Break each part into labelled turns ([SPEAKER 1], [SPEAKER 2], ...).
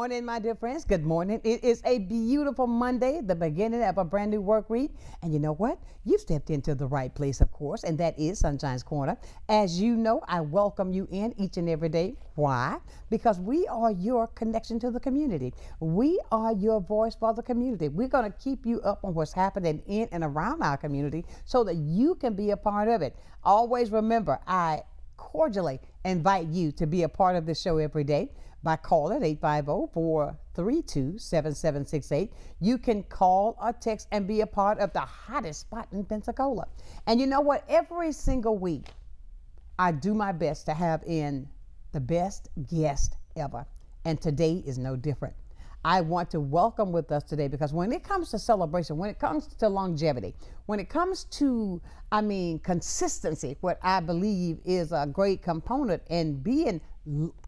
[SPEAKER 1] morning, my dear friends. Good morning. It is a beautiful Monday, the beginning of a brand new work week. And you know what? You stepped into the right place, of course, and that is Sunshine's Corner. As you know, I welcome you in each and every day. Why? Because we are your connection to the community. We are your voice for the community. We're going to keep you up on what's happening in and around our community so that you can be a part of it. Always remember, I cordially invite you to be a part of this show every day by calling 850-432-7768. You can call or text and be a part of the hottest spot in Pensacola. And you know what? Every single week, I do my best to have in the best guest ever. And today is no different. I want to welcome with us today because when it comes to celebration, when it comes to longevity, when it comes to, consistency, what I believe is a great component in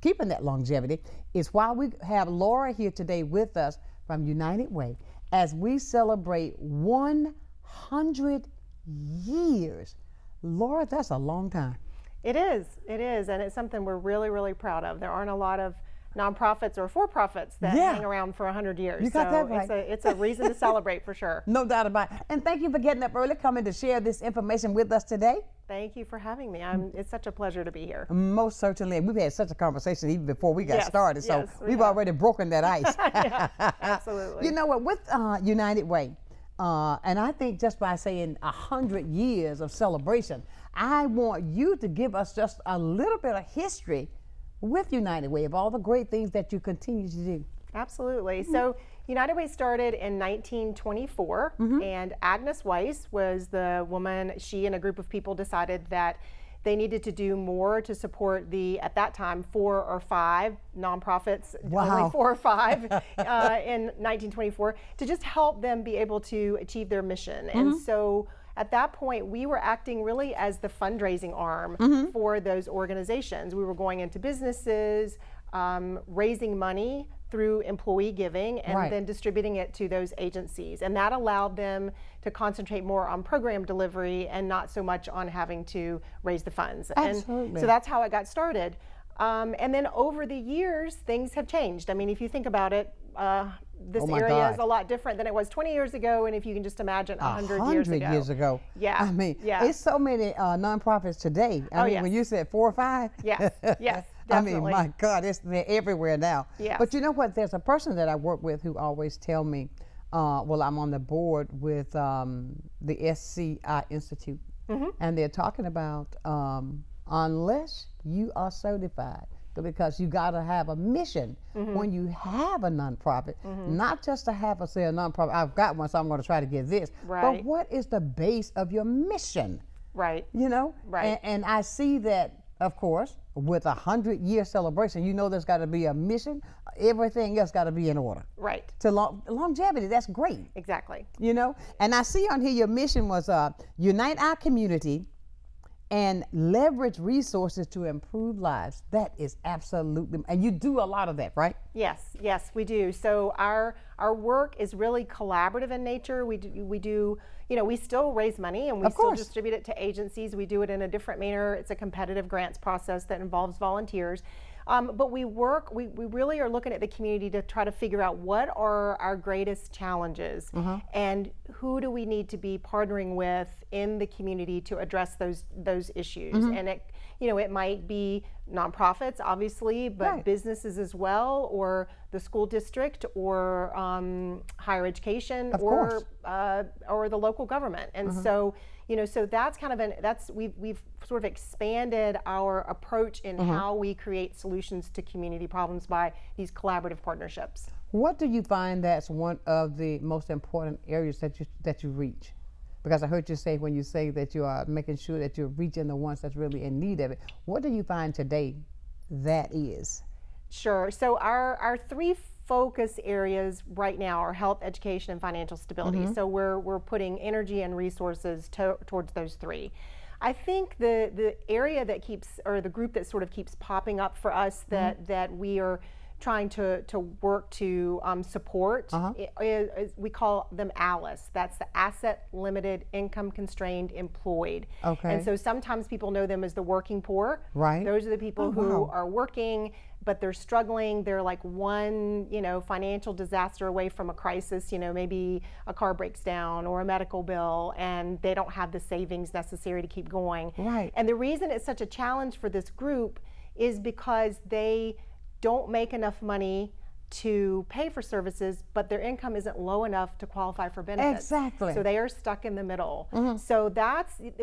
[SPEAKER 1] keeping that longevity, is why we have Laura here today with us from United Way as we celebrate 100 years. Laura, that's a long time.
[SPEAKER 2] It is, and it's something we're really, really proud of. There aren't a lot of nonprofits or for-profits that hang around for 100 years.
[SPEAKER 1] You got that right.
[SPEAKER 2] It's a reason to celebrate for sure.
[SPEAKER 1] No doubt about it. And thank you for getting up early, coming to share this information with us today.
[SPEAKER 2] Thank you for having me. It's such a pleasure to be here.
[SPEAKER 1] Most certainly. We've had such a conversation even before we got started, so we've
[SPEAKER 2] have.
[SPEAKER 1] already broken that ice.
[SPEAKER 2] Yeah, absolutely.
[SPEAKER 1] You know what, with United Way, and I think just by saying 100 years of celebration, I want you to give us just a little bit of history with United Way of all the great things that you continue to do.
[SPEAKER 2] Absolutely. So United Way started in 1924, and Agnes Weiss was the woman. She and a group of people decided that they needed to do more to support at that time, 4 or 5 nonprofits, only 4 or 5 in 1924, to just help them be able to achieve their mission. And so at that point, we were acting really as the fundraising arm for those organizations. We were going into businesses, raising money through employee giving, and then distributing it to those agencies. And that allowed them to concentrate more on program delivery and not so much on having to raise the funds.
[SPEAKER 1] Absolutely.
[SPEAKER 2] And so that's how it got started. And then over the years, things have changed. I mean, if you think about it, this area is a lot different than it was 20 years ago, and if you can just imagine 100 years ago.
[SPEAKER 1] Yeah. It's so many nonprofits today. I mean, when you said 4 or 5.
[SPEAKER 2] Yes, yes,
[SPEAKER 1] I mean,
[SPEAKER 2] definitely.
[SPEAKER 1] my God, they're everywhere now.
[SPEAKER 2] Yes.
[SPEAKER 1] But you know what? There's a person that I work with who always tell me, well, I'm on the board with the SCI Institute, and they're talking about unless you are certified, because you got to have a mission when you have a nonprofit, not just to have a nonprofit. I've got one, so I'm going to try to get this. But what is the base of your mission?
[SPEAKER 2] Right.
[SPEAKER 1] You know.
[SPEAKER 2] Right.
[SPEAKER 1] And I see that, of course, with 100-year celebration, you know, there's got to be a mission. Everything else got to be in order.
[SPEAKER 2] Right.
[SPEAKER 1] To longevity, that's great.
[SPEAKER 2] Exactly.
[SPEAKER 1] You know. And I see on here your mission was unite our community and leverage resources to improve lives. That is absolutely, and you do a lot of that, right?
[SPEAKER 2] Yes, we do. So our work is really collaborative in nature. We do, we still raise money and we still distribute it to agencies. We do it in a different manner. It's a competitive grants process that involves volunteers. But we really are looking at the community to try to figure out what are our greatest challenges and who do we need to be partnering with in the community to address those issues. And it might be nonprofits, obviously, but businesses as well, or the school district, or higher education, or the local government. And so, so that's kind of we've sort of expanded our approach in how we create solutions to community problems by these collaborative partnerships.
[SPEAKER 1] What do you find that's one of the most important areas that you reach? Because I heard you say when you say that you are making sure that you're reaching the ones that's really in need of it. What do you find today that is?
[SPEAKER 2] Sure. So our 3 focus areas right now are health, education, and financial stability. So we're putting energy and resources towards those 3. I think the area that the group that sort of keeps popping up for us that we are trying to work to support is we call them ALICE. That's the Asset Limited Income Constrained Employed. Okay. And so sometimes people know them as the working poor.
[SPEAKER 1] Right.
[SPEAKER 2] Those are the people who are working. but they're struggling. They're like one, financial disaster away from a crisis. Maybe a car breaks down or a medical bill, and they don't have the savings necessary to keep going.
[SPEAKER 1] Right.
[SPEAKER 2] And the reason it's such a challenge for this group is because they don't make enough money to pay for services, but their income isn't low enough to qualify for benefits.
[SPEAKER 1] Exactly.
[SPEAKER 2] So they are stuck in the middle. So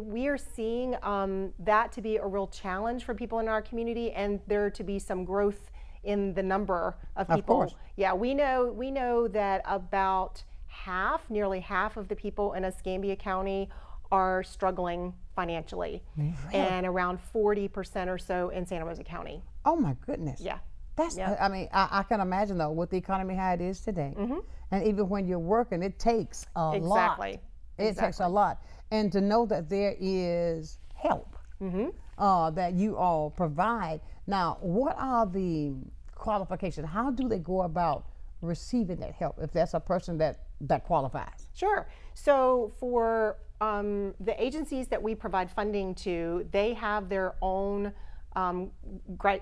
[SPEAKER 2] we are seeing that to be a real challenge for people in our community, and there to be some growth in the number of people.
[SPEAKER 1] Of course.
[SPEAKER 2] Yeah, we know that about nearly half of the people in Escambia County are struggling financially, and around 40% or so in Santa Rosa County.
[SPEAKER 1] Oh my goodness.
[SPEAKER 2] Yeah.
[SPEAKER 1] I mean, I can imagine though, with the economy how it is today, and even when you're working, it takes a lot. It takes a lot, and to know that there is help that you all provide. Now, what are the qualifications? How do they go about receiving that help if that's a person that qualifies?
[SPEAKER 2] Sure. So for the agencies that we provide funding to, they have their own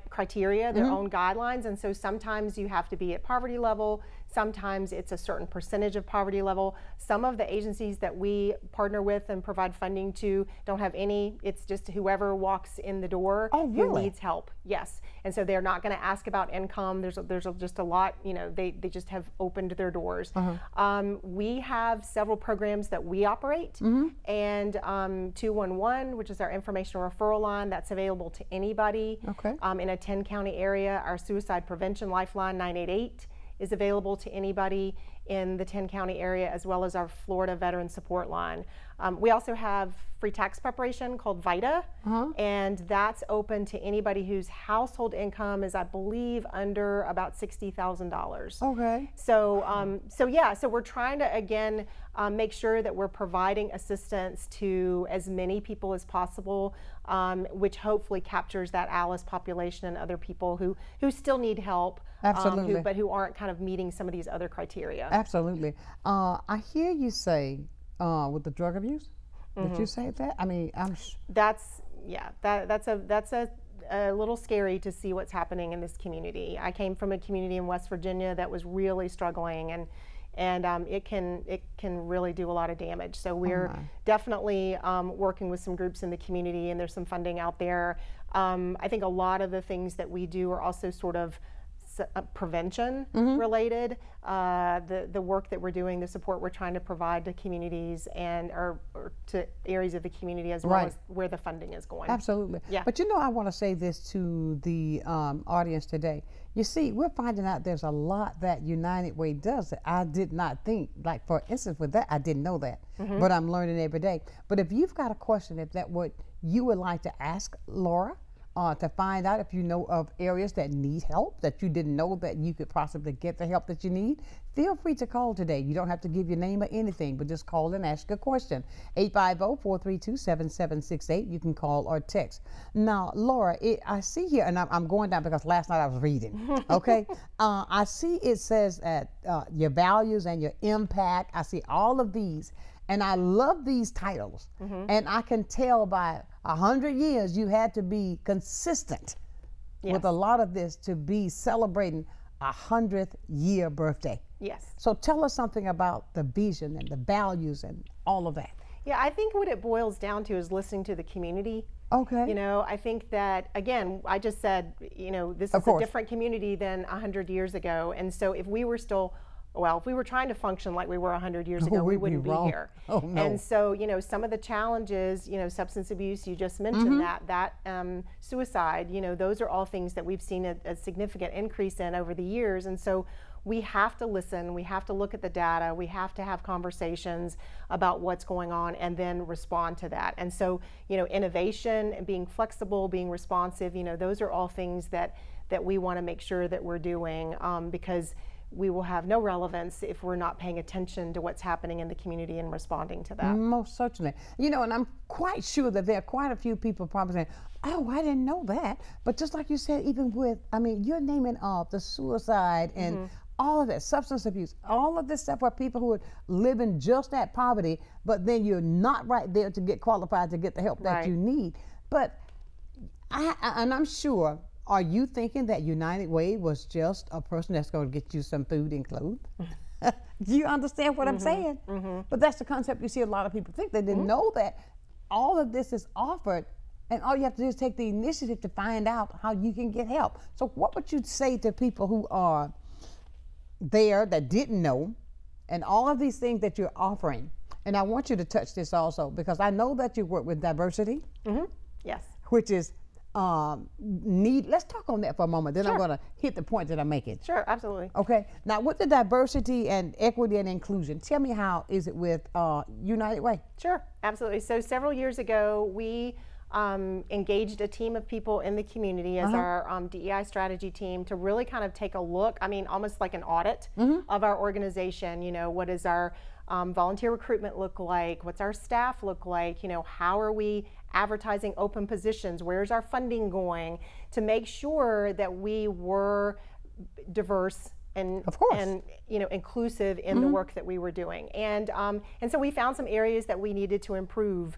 [SPEAKER 2] criteria, their own guidelines, and so sometimes you have to be at poverty level, sometimes it's a certain percentage of poverty level. Some of the agencies that we partner with and provide funding to don't have any, it's just whoever walks in the door who needs help. Yes. And so they're not going to ask about income. There's just a lot, they just have opened their doors. We have several programs that we operate, and 211, which is our information referral line, that's available to anybody in a 10-county area. Our suicide prevention lifeline, 988, is available to anybody in the 10-county area, as well as our Florida Veteran Support Line. We also have free tax preparation called VITA, and that's open to anybody whose household income is, I believe, under about $60,000.
[SPEAKER 1] Okay.
[SPEAKER 2] So we're trying to, again, make sure that we're providing assistance to as many people as possible, which hopefully captures that ALICE population and other people who still need help,
[SPEAKER 1] Absolutely.
[SPEAKER 2] but who aren't kind of meeting some of these other criteria.
[SPEAKER 1] Absolutely. I hear you say with the drug abuse. Did you say that? I mean,
[SPEAKER 2] That's a little scary to see what's happening in this community. I came from a community in West Virginia that was really struggling, and it can really do a lot of damage. So we're definitely working with some groups in the community, and there's some funding out there. I think a lot of the things that we do are also sort of prevention related. The work that we're doing, the support we're trying to provide to communities and or to areas of the community, as well as where the funding is going.
[SPEAKER 1] Absolutely.
[SPEAKER 2] Yeah.
[SPEAKER 1] But I want to say this to the audience today. You see, we're finding out there's a lot that United Way does that I did not think. Like, for instance, with that, I didn't know that, but I'm learning every day. But if you've got a question, if that what you would like to ask Laura, to find out if you know of areas that need help, that you didn't know that you could possibly get the help that you need, feel free to call today. You don't have to give your name or anything, but just call and ask a question. 850-432-7768. You can call or text. Now, Laura, I see here, and I'm going down because last night I was reading, okay? I see it says that your values and your impact. I see all of these. And I love these titles, and I can tell by 100 years you had to be consistent with a lot of this to be celebrating 100th year birthday.
[SPEAKER 2] Yes.
[SPEAKER 1] So tell us something about the vision and the values and all of that.
[SPEAKER 2] Yeah, I think what it boils down to is listening to the community.
[SPEAKER 1] Okay.
[SPEAKER 2] I think that, again, I just said, this is a different community than 100 years ago, and so if we were trying to function like we were 100 years ago, we wouldn't be here.
[SPEAKER 1] Oh, no.
[SPEAKER 2] And so, some of the challenges, substance abuse, you just mentioned that suicide, those are all things that we've seen a significant increase in over the years. And so we have to listen, we have to look at the data, we have to have conversations about what's going on and then respond to that. And so, innovation and being flexible, being responsive, those are all things that we want to make sure that we're doing, because we will have no relevance if we're not paying attention to what's happening in the community and responding to that.
[SPEAKER 1] Most certainly. And I'm quite sure that there are quite a few people probably saying, oh, I didn't know that. But just like you said, even with, you're naming off the suicide and all of that, substance abuse, all of this stuff where people who are living just at poverty, but then you're not right there to get qualified to get the help that you need. But I'm sure Are you thinking that United Way was just a person that's going to get you some food and clothes? Do you understand what I'm saying? But that's the concept you see a lot of people think. They didn't know that all of this is offered, and all you have to do is take the initiative to find out how you can get help. So what would you say to people who are there that didn't know, and all of these things that you're offering? And I want you to touch this also, because I know that you work with diversity.
[SPEAKER 2] Yes.
[SPEAKER 1] Which is let's talk on that for a moment, then I'm going to hit the point that I'm making.
[SPEAKER 2] Sure, absolutely.
[SPEAKER 1] Okay, now with the diversity and equity and inclusion, tell me, how is it with United Way?
[SPEAKER 2] Sure, absolutely. So several years ago, we engaged a team of people in the community as our DEI strategy team to really kind of take a look, almost like an audit of our organization. What does our volunteer recruitment look like? What's our staff look like? How are we advertising open positions? Where's our funding going? To make sure that we were diverse and inclusive in the work that we were doing. And so we found some areas that we needed to improve.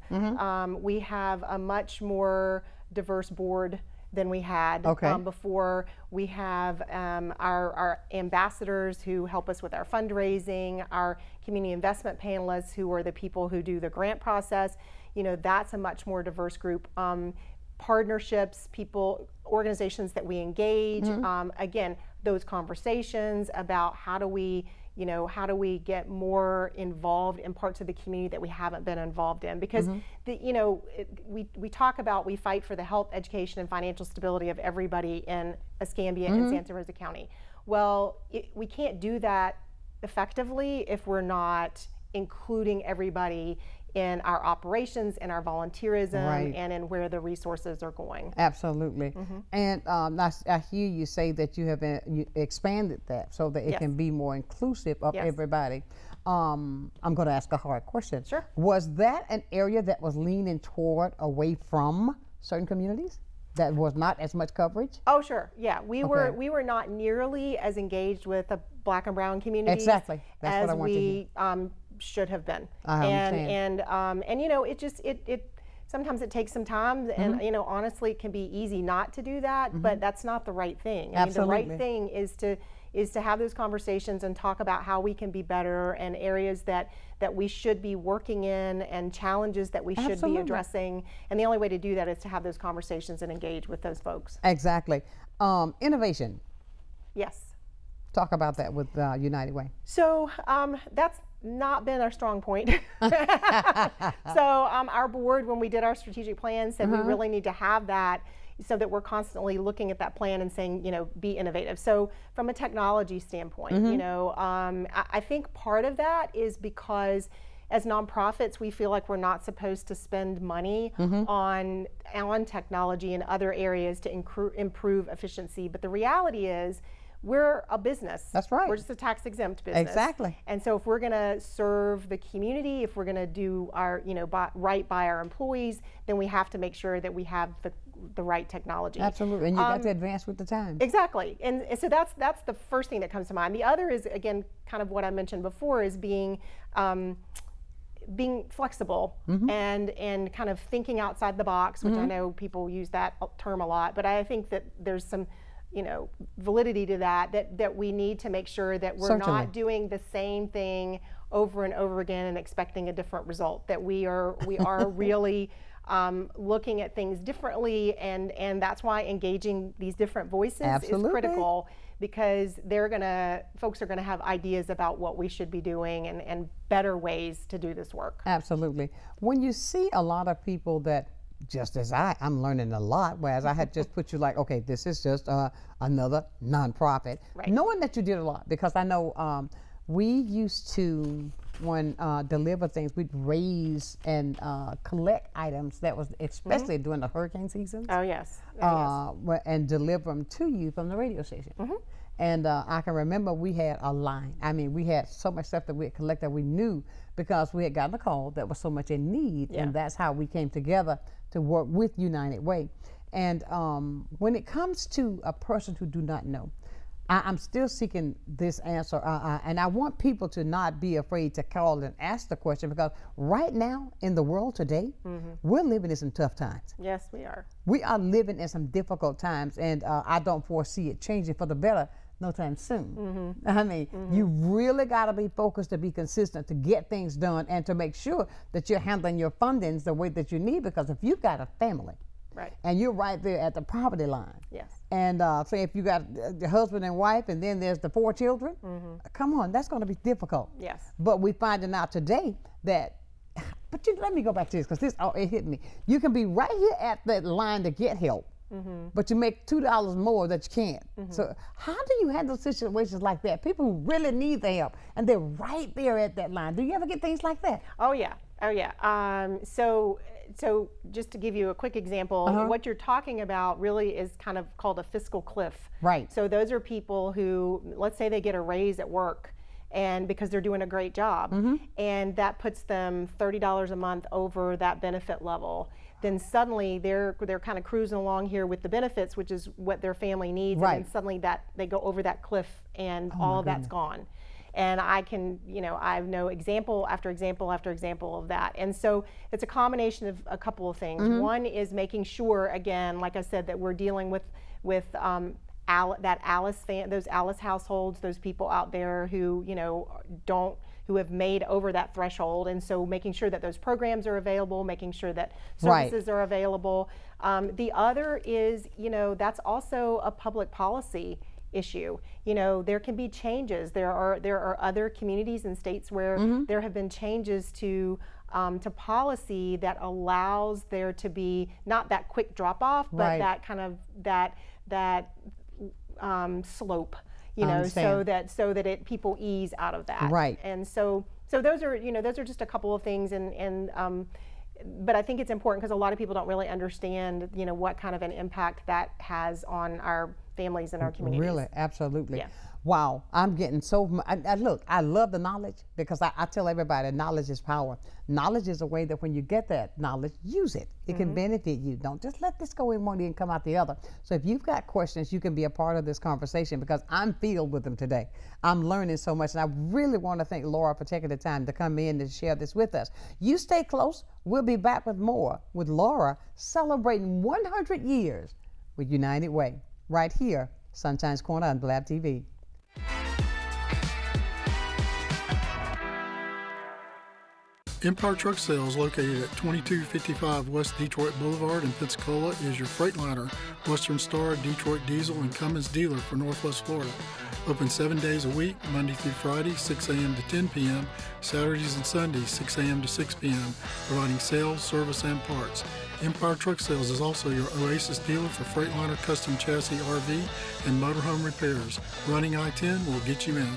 [SPEAKER 2] We have a much more diverse board than we had before. We have our ambassadors who help us with our fundraising, our community investment panelists who are the people who do the grant process. That's a much more diverse group. Partnerships, people, organizations that we engage. Again, those conversations about how do we get more involved in parts of the community that we haven't been involved in, because we talk about, we fight for the health, education, and financial stability of everybody in Escambia and Santa Rosa County. Well, we can't do that effectively if we're not including everybody in our operations, in our volunteerism, and in where the resources are going.
[SPEAKER 1] Absolutely. And I hear you say that you have you expanded that so that it can be more inclusive of everybody. I'm going to ask a hard question.
[SPEAKER 2] Sure.
[SPEAKER 1] Was that an area that was leaning toward away from certain communities? That was not as much coverage?
[SPEAKER 2] Oh, sure. Yeah, we were not nearly as engaged with the Black and Brown communities.
[SPEAKER 1] Exactly. That's
[SPEAKER 2] as
[SPEAKER 1] what I want
[SPEAKER 2] we should have been.
[SPEAKER 1] I understand.
[SPEAKER 2] And it sometimes it takes some time, and honestly, it can be easy not to do that, but that's not the right thing. The right thing is to have those conversations and talk about how we can be better, and areas that we should be working in, and challenges that we should be addressing. And the only way to do that is to have those conversations and engage with those folks.
[SPEAKER 1] Exactly. Innovation.
[SPEAKER 2] Yes.
[SPEAKER 1] Talk about that with United Way.
[SPEAKER 2] So that's not been our strong point. So our board, when we did our strategic plan, said we really need to have that, so that we're constantly looking at that plan and saying, be innovative. So from a technology standpoint, I think part of that is because as nonprofits, we feel like we're not supposed to spend money on technology in other areas to improve efficiency. But the reality is, we're a business.
[SPEAKER 1] That's right.
[SPEAKER 2] We're just a tax-exempt business.
[SPEAKER 1] Exactly.
[SPEAKER 2] And so if we're going to serve the community, if we're going to do our, right by our employees, then we have to make sure that we have the right technology.
[SPEAKER 1] Absolutely. And you got to advance with the times.
[SPEAKER 2] Exactly. And so that's the first thing that comes to mind. The other is, again, kind of what I mentioned before, is being flexible and kind of thinking outside the box, which I know people use that term a lot, but I think that there's some validity to that we need to make sure that we're not doing the same thing over and over again and expecting a different result, that we are really looking at things differently, and that's why engaging these different voices is critical, because folks are gonna have ideas about what we should be doing and better ways to do this work.
[SPEAKER 1] Absolutely. When you see a lot of people that, just as I'm learning a lot, whereas I had just put you like, okay, this is just another nonprofit. Right. Knowing that you did a lot, because I know we used to, when deliver things, we'd raise and collect items that was, especially during the hurricane season.
[SPEAKER 2] Oh, yes.
[SPEAKER 1] And deliver them to you from the radio station. And I can remember we had a line. I mean, we had so much stuff that we had collected, we knew, because we had gotten a call that was so much in need, and that's how we came together to work with United Way. And when it comes to a person who do not know, I'm still seeking this answer, and I want people to not be afraid to call and ask the question, because right now in the world today, we're living in some tough times.
[SPEAKER 2] Yes, we are.
[SPEAKER 1] We are living in some difficult times, and I don't foresee it changing for the better no time soon. I mean, you really got to be focused to be consistent, to get things done, and to make sure that you're handling your fundings the way that you need, because if you've got a family,
[SPEAKER 2] right,
[SPEAKER 1] and you're right there at the poverty line.
[SPEAKER 2] Yes.
[SPEAKER 1] And say if you got the husband and wife, and then there's the 4 children, come on, that's going to be difficult.
[SPEAKER 2] Yes.
[SPEAKER 1] But we're finding out today that, but let me go back to this, because it hit me. You can be right here at that line to get help, but you make $2 more that you can't. So how do you handle situations like that? People who really need the help, and they're right there at that line. Do you ever get things like that?
[SPEAKER 2] Oh yeah, oh yeah. So just to give you a quick example, what you're talking about really is kind of called a fiscal cliff.
[SPEAKER 1] Right.
[SPEAKER 2] So those are people who, let's say they get a raise at work, and because they're doing a great job, and that puts them $30 a month over that benefit level. Then suddenly they're kind of cruising along here with the benefits, which is what their family needs,
[SPEAKER 1] right,
[SPEAKER 2] and then suddenly they go over that cliff, and all of that's gone. And I know example after example after example of that. And so it's a combination of a couple of things. One is making sure, again, like I said, that we're dealing with those Alice households, those people out there who who have made over that threshold. And so making sure that those programs are available, making sure that services are available. The other is, that's also a public policy issue. There can be changes. There are other communities and states where there have been changes to policy that allows there to be not that quick drop off, but that kind of that slope, so that people ease out of that.
[SPEAKER 1] Right.
[SPEAKER 2] And so those are just a couple of things, but I think it's important because a lot of people don't really understand, what kind of an impact that has on our families and our communities.
[SPEAKER 1] Really, absolutely.
[SPEAKER 2] Yeah.
[SPEAKER 1] Wow, I'm getting so much. Look, I love the knowledge, because I tell everybody knowledge is power. Knowledge is a way that when you get that knowledge, use it. It can benefit you. Don't just let this go in one ear and come out the other. So if you've got questions, you can be a part of this conversation, because I'm filled with them today. I'm learning so much, and I really want to thank Laura for taking the time to come in and share this with us. You stay close. We'll be back with more with Laura, celebrating 100 years with United Way, right here, Sunshine's Corner on Blab TV.
[SPEAKER 3] Empire Truck Sales, located at 2255 West Detroit Boulevard in Pensacola, is your Freightliner, Western Star, Detroit Diesel, and Cummins dealer for Northwest Florida. Open 7 days a week, Monday through Friday, 6 a.m. to 10 p.m., Saturdays and Sundays, 6 a.m. to 6 p.m., providing sales, service, and parts. Empire Truck Sales is also your Oasis dealer for Freightliner custom chassis RV and motorhome repairs. Running I-10 will get you in.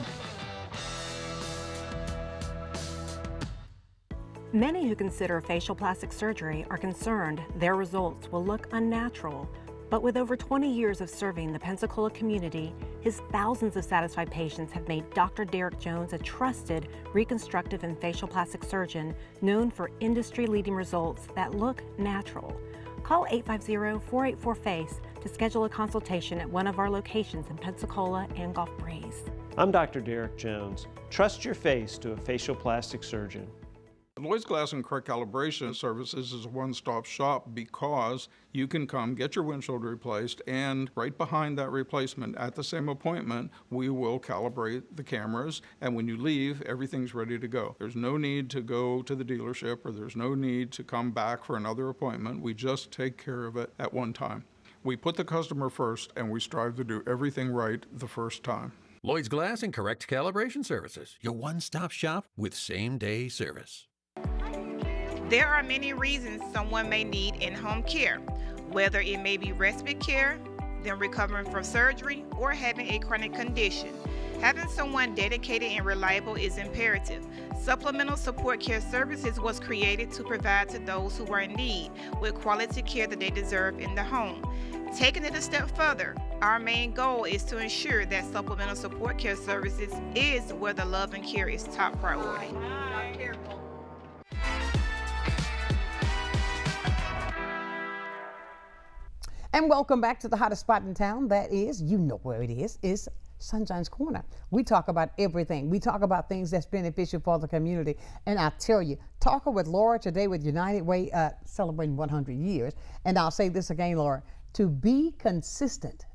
[SPEAKER 4] Many who consider facial plastic surgery are concerned their results will look unnatural. But with over 20 years of serving the Pensacola community, his thousands of satisfied patients have made Dr. Derek Jones a trusted reconstructive and facial plastic surgeon known for industry-leading results that look natural. Call 850-484-FACE to schedule a consultation at one of our locations in Pensacola and Gulf Breeze.
[SPEAKER 5] I'm Dr. Derek Jones. Trust your face to a facial plastic surgeon.
[SPEAKER 6] Lloyd's Glass and Correct Calibration Services is a one-stop shop, because you can come get your windshield replaced, and right behind that replacement at the same appointment, we will calibrate the cameras, and when you leave, everything's ready to go. There's no need to go to the dealership, or there's no need to come back for another appointment. We just take care of it at one time. We put the customer first, and we strive to do everything right the first time.
[SPEAKER 7] Lloyd's Glass and Correct Calibration Services, your one-stop shop with same-day service.
[SPEAKER 8] There are many reasons someone may need in-home care, whether it may be respite care, them recovering from surgery, or having a chronic condition. Having someone dedicated and reliable is imperative. Supplemental Support Care Services was created to provide to those who are in need with quality care that they deserve in the home. Taking it a step further, our main goal is to ensure that Supplemental Support Care Services is where the love and care is top priority.
[SPEAKER 1] And welcome back to the hottest spot in town. That is, you know where it is Sunshine's Corner. We talk about everything. We talk about things that's beneficial for the community. And I tell you, talking with Laura today with United Way, celebrating 100 years. And I'll say this again, Laura, to be consistent,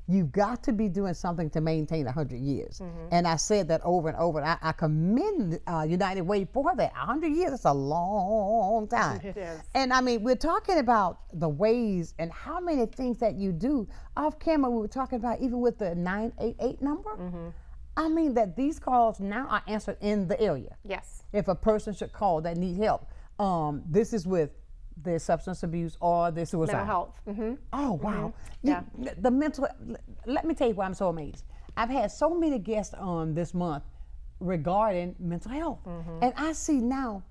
[SPEAKER 1] you've got to be doing something to maintain 100 years. And I said that over and over. I commend United Way for that. 100 years is a long time.
[SPEAKER 2] It is.
[SPEAKER 1] And I mean, we're talking about the ways and how many things that you do. Off camera, we were talking about even with the 988 number. I mean that these calls now are answered in the area.
[SPEAKER 2] Yes.
[SPEAKER 1] If a person should call that need help. This is with the substance abuse or the suicide.
[SPEAKER 2] Mental health.
[SPEAKER 1] Oh, wow.
[SPEAKER 2] Yeah.
[SPEAKER 1] The mental, let me tell you why I'm so amazed. I've had so many guests on this month regarding mental health. And I see now,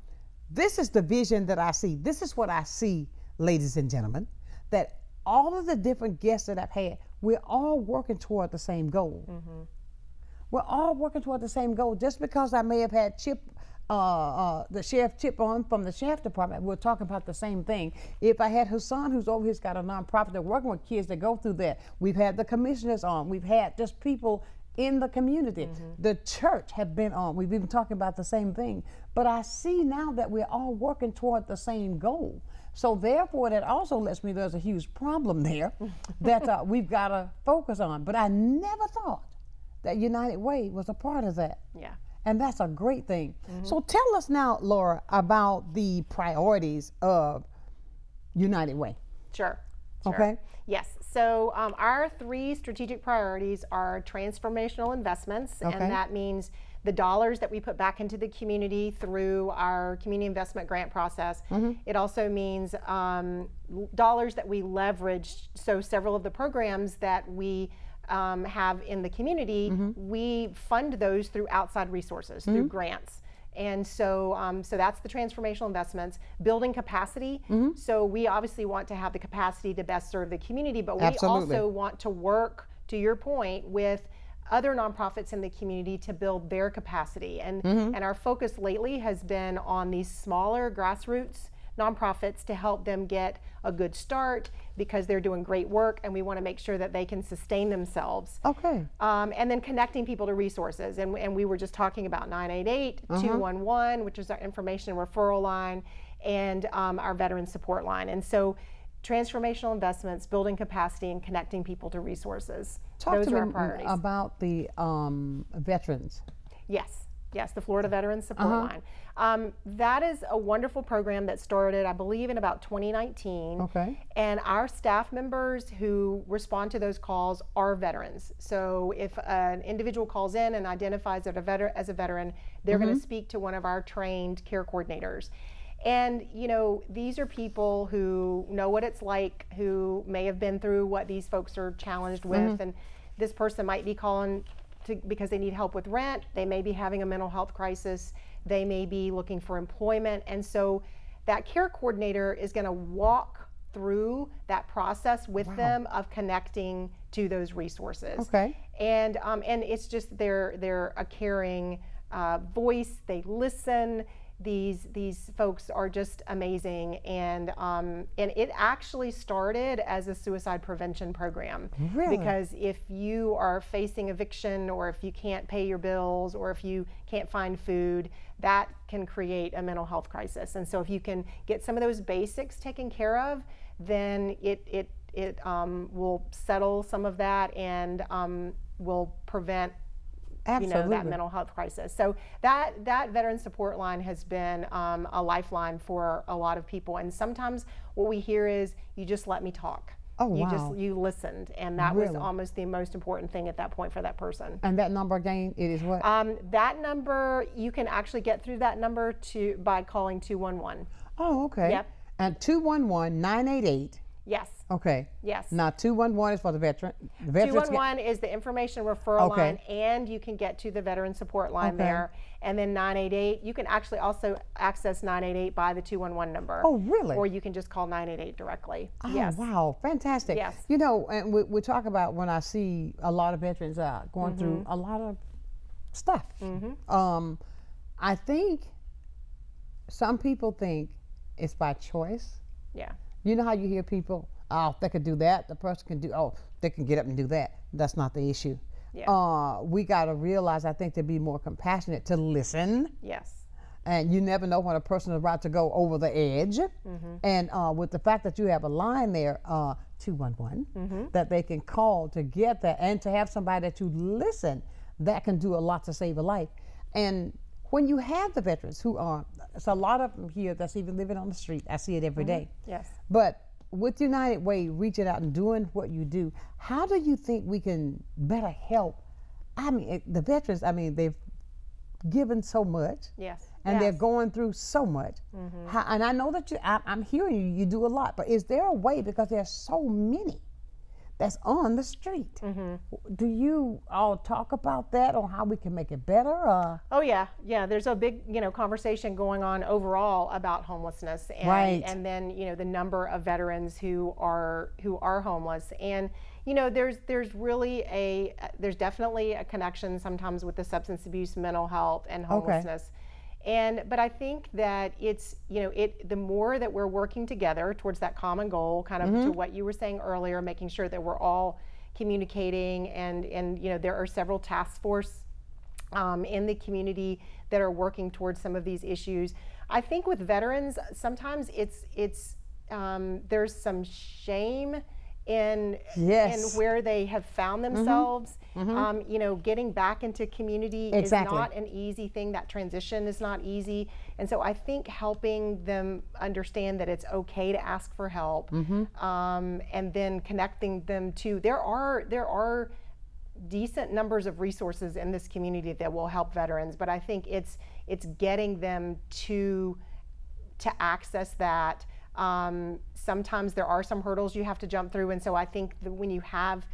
[SPEAKER 1] this is the vision that I see. This is what I see, ladies and gentlemen, that all of the different guests that I've had, we're all working toward the same goal. We're all working toward the same goal. Just because I may have had the sheriff Chip on from the sheriff department, we're talking about the same thing. If I had Hassan, who's over here's got a nonprofit that's working with kids that go through that. We've had the commissioners on. We've had just people in the community. The church have been on. We've been talking about the same thing. But I see now that we're all working toward the same goal. So therefore, that also lets me there's a huge problem there that we've got to focus on. But I never thought that United Way was a part of that.
[SPEAKER 2] Yeah.
[SPEAKER 1] And that's a great thing. So tell us now, Laura, about the priorities of United Way.
[SPEAKER 2] Sure.
[SPEAKER 1] Okay.
[SPEAKER 2] Yes. So our 3 strategic priorities are transformational investments, and that means the dollars that we put back into the community through our community investment grant process. It also means dollars that we leverage. So several of the programs that we have in the community, we fund those through outside resources, through grants. And so, so that's the transformational investments. Building capacity. So we obviously want to have the capacity to best serve the community, but we also want to work, to your point, with other nonprofits in the community to build their capacity. And our focus lately has been on these smaller grassroots nonprofits to help them get a good start because they're doing great work, and we want to make sure that they can sustain themselves.
[SPEAKER 1] Okay.
[SPEAKER 2] And then connecting people to resources. And we were just talking about 988, 211, which is our information referral line, and our veteran support line. And so transformational investments, building capacity, and connecting people to resources. Those are our priorities.
[SPEAKER 1] About the veterans.
[SPEAKER 2] Yes, the Florida Veteran Support Line. That is a wonderful program that started, I believe, in about 2019.
[SPEAKER 1] Okay.
[SPEAKER 2] And our staff members who respond to those calls are veterans. So if an individual calls in and identifies as a veteran, they're going to speak to one of our trained care coordinators. And, you know, these are people who know what it's like, who may have been through what these folks are challenged with. And this person might be calling because they need help with rent. They may be having a mental health crisis. They may be looking for employment. And so that care coordinator is going to walk through that process with them of connecting to those resources.
[SPEAKER 1] Okay.
[SPEAKER 2] And it's just they're a caring voice. They listen. These folks are just amazing, and it actually started as a suicide prevention program.
[SPEAKER 1] Really?
[SPEAKER 2] Because if you are facing eviction, or if you can't pay your bills, or if you can't find food, that can create a mental health crisis. And so if you can get some of those basics taken care of, then it will settle some of that and will prevent that mental health crisis. So that veteran support line has been a lifeline for a lot of people. And sometimes what we hear is, you just let me talk.
[SPEAKER 1] Oh,
[SPEAKER 2] You listened, and that was almost the most important thing at that point for that person.
[SPEAKER 1] And that number again, it is what?
[SPEAKER 2] That number, you can actually get through that number by calling 211.
[SPEAKER 1] Oh, okay.
[SPEAKER 2] Yep.
[SPEAKER 1] And 211-988.
[SPEAKER 2] Yes.
[SPEAKER 1] Okay.
[SPEAKER 2] Yes.
[SPEAKER 1] Now 211 is for the veteran. The
[SPEAKER 2] 211 is the information referral line, and you can get to the veteran support line there. And then 988, you can actually also access 988 by the 211 number.
[SPEAKER 1] Oh, really?
[SPEAKER 2] Or you can just call 988 directly.
[SPEAKER 1] Oh,
[SPEAKER 2] yes.
[SPEAKER 1] wow, fantastic.
[SPEAKER 2] Yes.
[SPEAKER 1] You know, and we talk about when I see a lot of veterans going through a lot of stuff. I think some people think it's by choice.
[SPEAKER 2] Yeah.
[SPEAKER 1] You know how you hear people, oh, they could do that, the person can do, oh, they can get up and do that. That's not the issue.
[SPEAKER 2] Yeah.
[SPEAKER 1] We got to realize, I think, to be more compassionate, to listen.
[SPEAKER 2] Yes.
[SPEAKER 1] And you never know when a person is about to go over the edge. And with the fact that you have a line there, 211, that they can call to get that, and to have somebody that you listen, that can do a lot to save a life. And when you have the veterans who are, it's a lot of them here that's even living on the street. I see it every day.
[SPEAKER 2] Yes.
[SPEAKER 1] But with United Way reaching out and doing what you do, how do you think we can better help? I mean, the veterans, I mean, they've given so much.
[SPEAKER 2] Yes.
[SPEAKER 1] And they're going through so much. And I know that I'm hearing you do a lot, but is there a way, because there's so many that's on the street? Do you all talk about that, or how we can make it better?
[SPEAKER 2] Oh yeah, there's a big, conversation going on overall about homelessness, and and then the number of veterans who are homeless, and there's definitely a connection sometimes with the substance abuse, mental health, and homelessness. But I think that it's, the more that we're working together towards that common goal, kind of to what you were saying earlier, making sure that we're all communicating, and there are several task force in the community that are working towards some of these issues. I think with veterans, sometimes it's there's some shame in where they have found themselves. Getting back into community is not an easy thing. That transition is not easy. And so I think helping them understand that it's okay to ask for help, and then connecting them to, there are decent numbers of resources in this community that will help veterans, but I think it's getting them to access that. Sometimes there are some hurdles you have to jump through, and so I think that when you have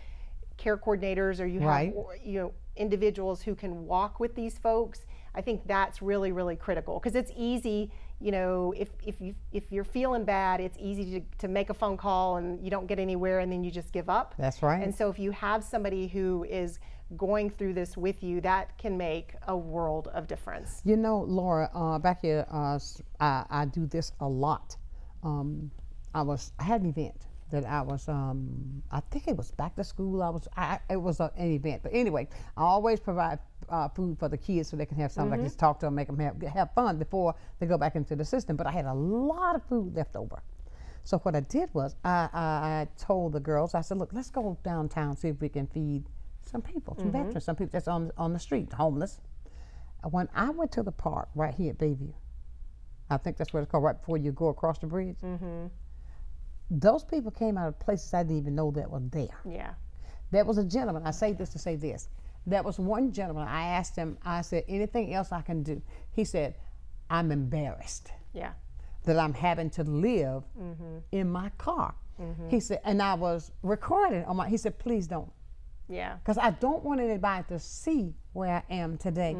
[SPEAKER 2] care coordinators, or you have individuals who can walk with these folks, I think that's really, really critical, because it's easy, if you're feeling bad, it's easy to make a phone call and you don't get anywhere, and then you just give up.
[SPEAKER 1] That's right.
[SPEAKER 2] And so if you have somebody who is going through this with you, that can make a world of difference.
[SPEAKER 1] Laura, back here, I do this a lot. I had an event that I was, I think it was back to school. It was an event, but anyway, I always provide food for the kids so they can have something. I just talk to them, make them have fun before they go back into the system. But I had a lot of food left over. So what I did was I told the girls, I said, look, let's go downtown, see if we can feed some people, some veterans, some people that's on the street, homeless. When I went to the park right here at Bayview, I think that's what it's called, right before you go across the bridge. Those people came out of places I didn't even know that were there.
[SPEAKER 2] Yeah.
[SPEAKER 1] There was a gentleman, I say this to say this. There was one gentleman, I asked him, I said, anything else I can do? He said, I'm embarrassed that I'm having to live in my car. He said, and I was recording on he said, please don't.
[SPEAKER 2] Yeah.
[SPEAKER 1] Because I don't want anybody to see where I am today.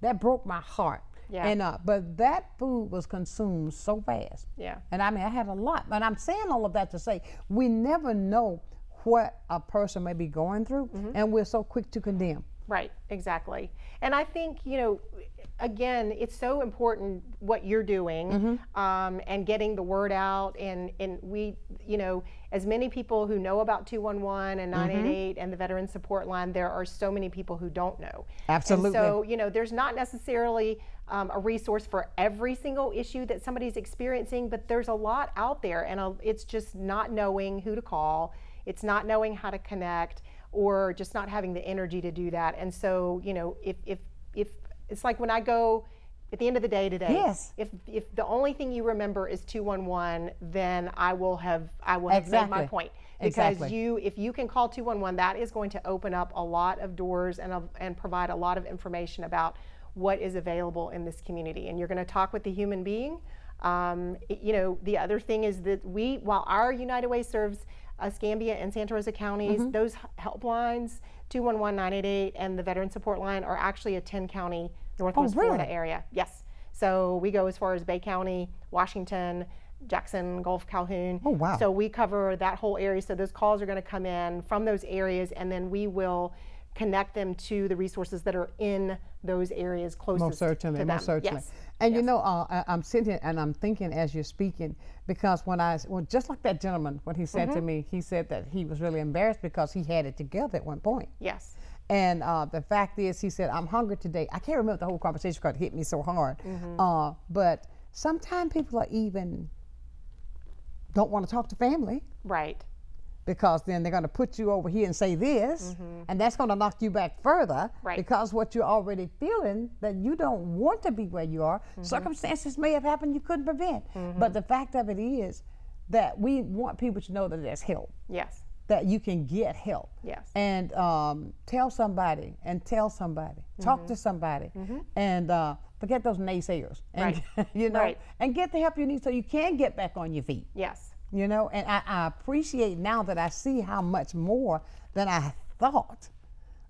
[SPEAKER 1] That broke my heart.
[SPEAKER 2] Yeah.
[SPEAKER 1] And but that food was consumed so fast.
[SPEAKER 2] Yeah.
[SPEAKER 1] And I mean, I had a lot. But I'm saying all of that to say, we never know what a person may be going through, and we're so quick to condemn.
[SPEAKER 2] Right, exactly. And I think, again, it's so important what you're doing, and getting the word out, and we, as many people who know about 211 and 988 and the Veteran Support Line, there are so many people who don't know.
[SPEAKER 1] Absolutely.
[SPEAKER 2] And so, there's not necessarily a resource for every single issue that somebody's experiencing, but there's a lot out there, and it's just not knowing who to call. It's not knowing how to connect, or just not having the energy to do that. And so, if it's like when I go at the end of the day today, if the only thing you remember is 211, then I will have made my point. Because if you can call 211, that is going to open up a lot of doors and provide a lot of information about what is available in this community. And you're going to talk with the human being. The other thing is that while our United Way serves Escambia and Santa Rosa counties, those helplines, 211-988 and the Veteran Support Line, are actually a 10-county Northwest Florida area. Yes. So we go as far as Bay County, Washington, Jackson, Gulf, Calhoun.
[SPEAKER 1] Oh, wow.
[SPEAKER 2] So we cover that whole area. So those calls are going to come in from those areas, and then we will connect them to the resources that are in those areas closest to them.
[SPEAKER 1] Most certainly.
[SPEAKER 2] Yes.
[SPEAKER 1] And
[SPEAKER 2] yes.
[SPEAKER 1] you know, I'm sitting here and I'm thinking as you're speaking, because just like that gentleman, when he said to me, he said that he was really embarrassed because he had it together at one point.
[SPEAKER 2] Yes.
[SPEAKER 1] And the fact is, he said, I'm hungry today. I can't remember the whole conversation because it hit me so hard. But sometimes people are even don't want to talk to family.
[SPEAKER 2] Right.
[SPEAKER 1] Because then they're going to put you over here and say this, and that's going to knock you back further.
[SPEAKER 2] Right.
[SPEAKER 1] Because what you're already feeling, that you don't want to be where you are. Circumstances may have happened you couldn't prevent. But the fact of it is that we want people to know that there's help.
[SPEAKER 2] Yes.
[SPEAKER 1] That you can get help.
[SPEAKER 2] Yes.
[SPEAKER 1] And tell somebody, talk to somebody, and forget those naysayers. And,
[SPEAKER 2] Right.
[SPEAKER 1] you know,
[SPEAKER 2] Right.
[SPEAKER 1] and get the help you need so you can get back on your feet.
[SPEAKER 2] Yes.
[SPEAKER 1] You know, and I appreciate now that I see how much more than I thought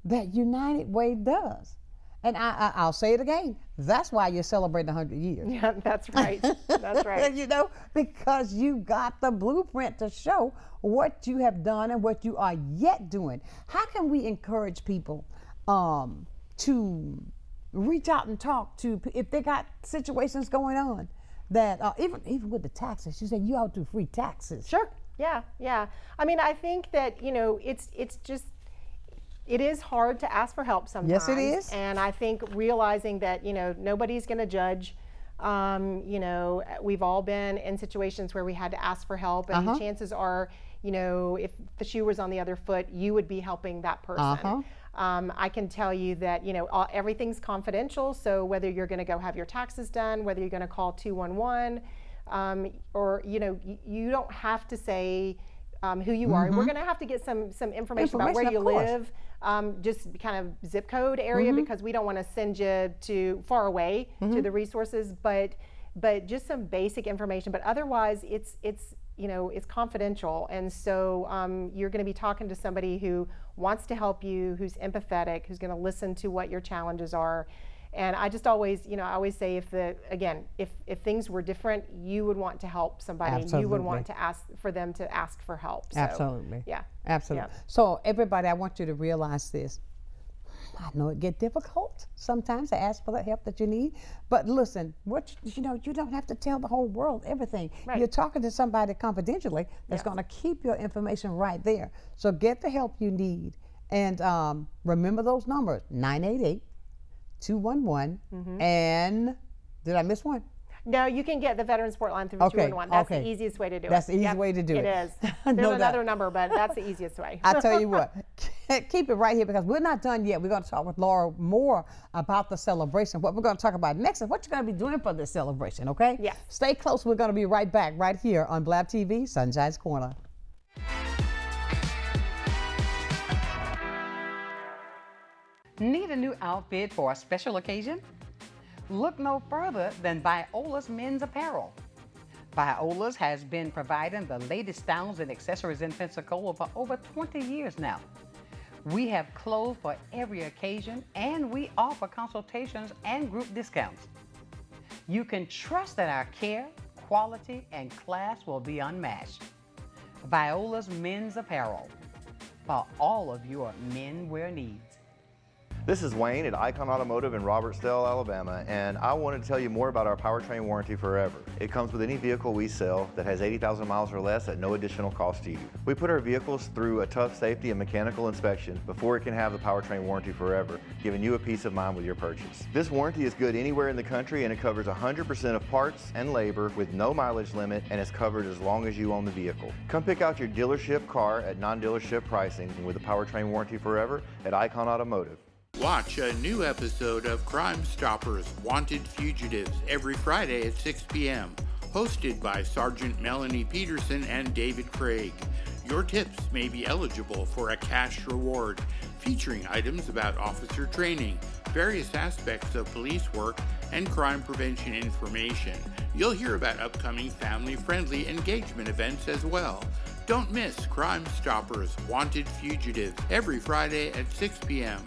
[SPEAKER 1] that United Way does. And I'll say it again. That's why you're celebrating 100 years.
[SPEAKER 2] Yeah, that's right. That's right.
[SPEAKER 1] You know, because you got the blueprint to show what you have done and what you are yet doing. How can we encourage people to reach out and talk to, if they got situations going on? That even with the taxes, you said you ought to do free taxes.
[SPEAKER 2] Sure. Yeah. Yeah. I mean, I think that, you know, it is hard to ask for help sometimes.
[SPEAKER 1] Yes, it is.
[SPEAKER 2] And I think realizing that, you know, nobody's going to judge. You know, we've all been in situations where we had to ask for help, and chances are, you know, if the shoe was on the other foot, you would be helping that person. I can tell you that, you know, everything's confidential. So whether you're going to go have your taxes done, whether you're going to call 211, or, you know, you don't have to say who you are. We're going to have to get some information about where you live, just kind of zip code area, because we don't want to send you to far away to the resources, but just some basic information. But otherwise, it's you know, it's confidential. And so you're going to be talking to somebody who wants to help you, who's empathetic, who's going to listen to what your challenges are. And I just always, you know, I always say if things were different, you would want to help somebody.
[SPEAKER 1] Absolutely.
[SPEAKER 2] You would want to ask for them to ask for help. So,
[SPEAKER 1] Absolutely.
[SPEAKER 2] Yeah.
[SPEAKER 1] Absolutely.
[SPEAKER 2] Yeah.
[SPEAKER 1] So everybody, I want you to realize this. I know it gets difficult sometimes to ask for the help that you need, but listen, you know, you don't have to tell the whole world everything.
[SPEAKER 2] Right.
[SPEAKER 1] You're talking to somebody confidentially that's going to keep your information right there. So get the help you need, and remember those numbers: 988-211. And did I miss one?
[SPEAKER 2] No, you can get the Veteran Support Line through 211. That's the easiest way to do it.
[SPEAKER 1] That's the easy way to do it.
[SPEAKER 2] It is. There's another number, but that's the easiest way.
[SPEAKER 1] I tell you what, keep it right here, because we're not done yet. We're going to talk with Laura more about the celebration. What we're going to talk about next is what you're going to be doing for this celebration, okay?
[SPEAKER 2] Yes.
[SPEAKER 1] Stay close. We're going to be right back right here on Blab TV, Sunshine's Corner. Need a new outfit for a special occasion? Look no further than Viola's Men's Apparel. Viola's has been providing the latest styles and accessories in Pensacola for over 20 years now. We have clothes for every occasion, and we offer consultations and group discounts. You can trust that our care, quality, and class will be unmatched. Viola's Men's Apparel, for all of your menswear needs.
[SPEAKER 9] This is Wayne at Icon Automotive in Robertsdale, Alabama, and I wanted to tell you more about our powertrain warranty forever. It comes with any vehicle we sell that has 80,000 miles or less at no additional cost to you. We put our vehicles through a tough safety and mechanical inspection before it can have the powertrain warranty forever, giving you a peace of mind with your purchase. This warranty is good anywhere in the country, and it covers 100% of parts and labor with no mileage limit, and is covered as long as you own the vehicle. Come pick out your dealership car at non-dealership pricing with the powertrain warranty forever at Icon Automotive.
[SPEAKER 10] Watch a new episode of Crime Stoppers Wanted Fugitives every Friday at 6 p.m., hosted by Sergeant Melanie Peterson and David Craig. Your tips may be eligible for a cash reward, featuring items about officer training, various aspects of police work, and crime prevention information. You'll hear about upcoming family-friendly engagement events as well. Don't miss Crime Stoppers Wanted Fugitives every Friday at 6 p.m.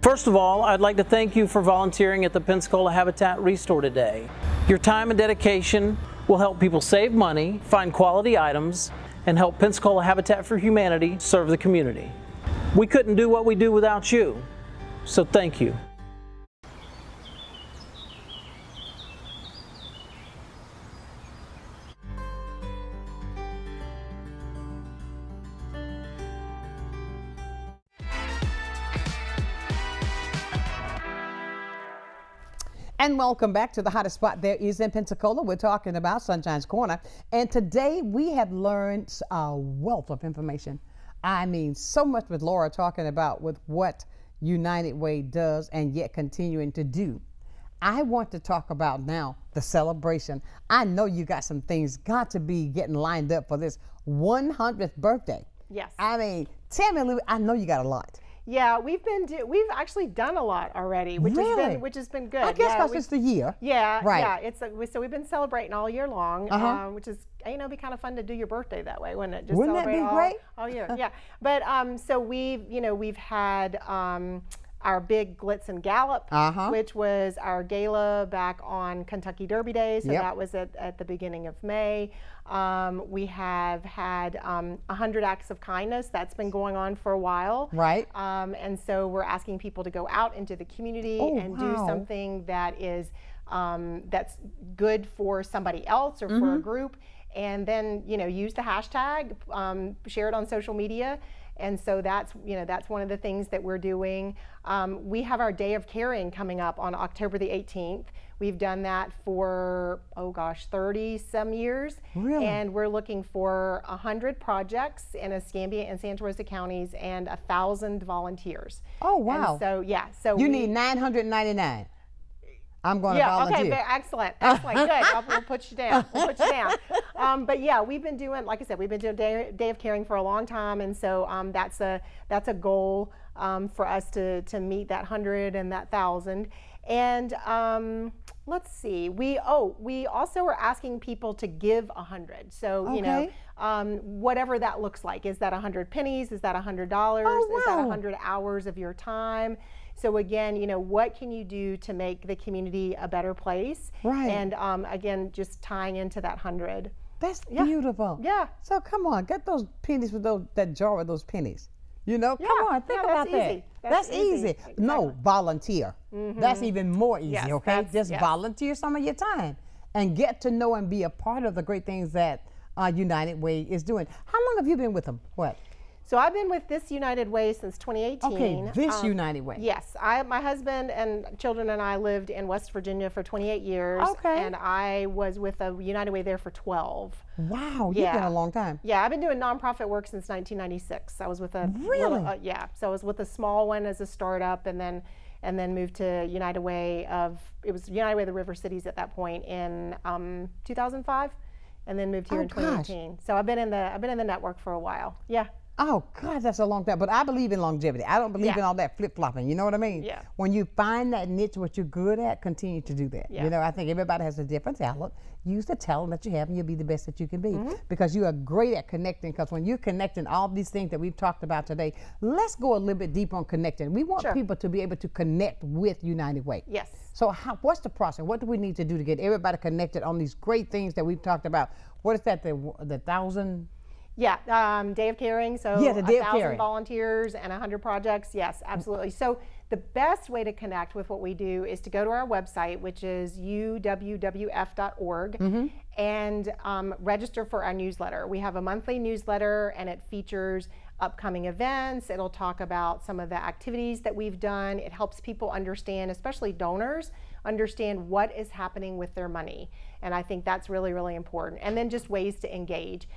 [SPEAKER 11] First of all, I'd like to thank you for volunteering at the Pensacola Habitat Restore today. Your time and dedication will help people save money, find quality items, and help Pensacola Habitat for Humanity serve the community. We couldn't do what we do without you, so thank you.
[SPEAKER 1] And welcome back to the hottest spot there is in Pensacola. We're talking about Sonshine's Corner. And today we have learned a wealth of information. I mean, so much with Laura talking about with what United Way does and yet continuing to do. I want to talk about now the celebration. I know you got some things got to be getting lined up for this 100th birthday.
[SPEAKER 2] Yes.
[SPEAKER 1] I mean, tell me, I know you got a lot.
[SPEAKER 2] Yeah, we've actually done a lot already, which has been good.
[SPEAKER 1] I guess because it's the year.
[SPEAKER 2] Yeah,
[SPEAKER 1] right.
[SPEAKER 2] Yeah. So we've been celebrating all year long, which is be kind of fun to do your birthday that way, wouldn't it? Just
[SPEAKER 1] wouldn't that be great?
[SPEAKER 2] All year, yeah. But so we've had our big Glitz and Gallop, which was our gala back on Kentucky Derby Day. So that was at the beginning of May. We have had 100 Acts of Kindness. That's been going on for a while.
[SPEAKER 1] Right.
[SPEAKER 2] And so we're asking people to go out into the community do something that is that's good for somebody else or for a group. And then, use the hashtag, share it on social media. And so that's one of the things that we're doing. We have our Day of Caring coming up on October the 18th. We've done that for, 30 some years.
[SPEAKER 1] Really?
[SPEAKER 2] And we're looking for 100 projects in Escambia and Santa Rosa counties and 1,000 volunteers.
[SPEAKER 1] Oh, wow.
[SPEAKER 2] And so, yeah. So
[SPEAKER 1] you need 999. I'm going to volunteer.
[SPEAKER 2] Okay, excellent, good. We'll put you down. But yeah, we've been doing, like I said, we've been doing Day of Caring for a long time, and so that's a goal for us to meet that 100 and that 1,000. And let's see, we also are asking people to give 100. So whatever that looks like. Is that 100 pennies? Is that $100? Is that 100 hours of your time? So again, what can you do to make the community a better place?
[SPEAKER 1] Right.
[SPEAKER 2] And again, just tying into that 100.
[SPEAKER 1] That's beautiful.
[SPEAKER 2] Yeah.
[SPEAKER 1] So come on, get those pennies with that jar of those pennies. Come on, think about that.
[SPEAKER 2] Easy.
[SPEAKER 1] That's easy.
[SPEAKER 2] Exactly.
[SPEAKER 1] No, volunteer. That's even more easy, okay? Just volunteer some of your time and get to know and be a part of the great things that United Way is doing. How long have you been with them? What?
[SPEAKER 2] So I've been with this United Way since 2018.
[SPEAKER 1] Okay, this United Way.
[SPEAKER 2] Yes, my husband and children and I lived in West Virginia for 28 years.
[SPEAKER 1] Okay.
[SPEAKER 2] And I was with a United Way there for 12.
[SPEAKER 1] Wow, you've been a long time.
[SPEAKER 2] Yeah, I've been doing nonprofit work since 1996. I was with a
[SPEAKER 1] really,
[SPEAKER 2] so I was with a small one as a startup, and then moved to United Way it was United Way of the River Cities at that point in 2005, and then moved here in 2018. So I've been in the network for a while. Yeah.
[SPEAKER 1] Oh, God, that's a long time. But I believe in longevity. I don't believe in all that flip-flopping. You know what I mean?
[SPEAKER 2] Yeah.
[SPEAKER 1] When you find that niche, what you're good at, continue to do that.
[SPEAKER 2] Yeah.
[SPEAKER 1] I think everybody has a different talent. Use the talent that you have, and you'll be the best that you can be. Because you are great at connecting. Because when you're connecting all these things that we've talked about today, let's go a little bit deeper on connecting. We want people to be able to connect with United Way.
[SPEAKER 2] Yes.
[SPEAKER 1] So what's the process? What do we need to do to get everybody connected on these great things that we've talked about? What is that, the 1,000?
[SPEAKER 2] Yeah, Day of Caring, so
[SPEAKER 1] the Day of
[SPEAKER 2] 1,000
[SPEAKER 1] Caring. volunteers
[SPEAKER 2] and 100 projects, yes, absolutely. So the best way to connect with what we do is to go to our website, which is uwwf.org, and register for our newsletter. We have a monthly newsletter, and it features upcoming events. It'll talk about some of the activities that we've done. It helps people understand, especially donors, understand what is happening with their money. And I think that's really, really important. And then just ways to engage.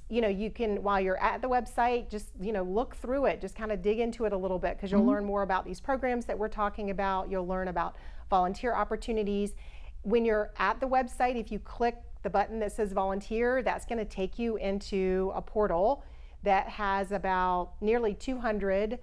[SPEAKER 2] You can, while you're at the website, just, look through it, just kind of dig into it a little bit, because you'll learn more about these programs that we're talking about. You'll learn about volunteer opportunities. When you're at the website, if you click the button that says volunteer, that's going to take you into a portal that has about nearly 200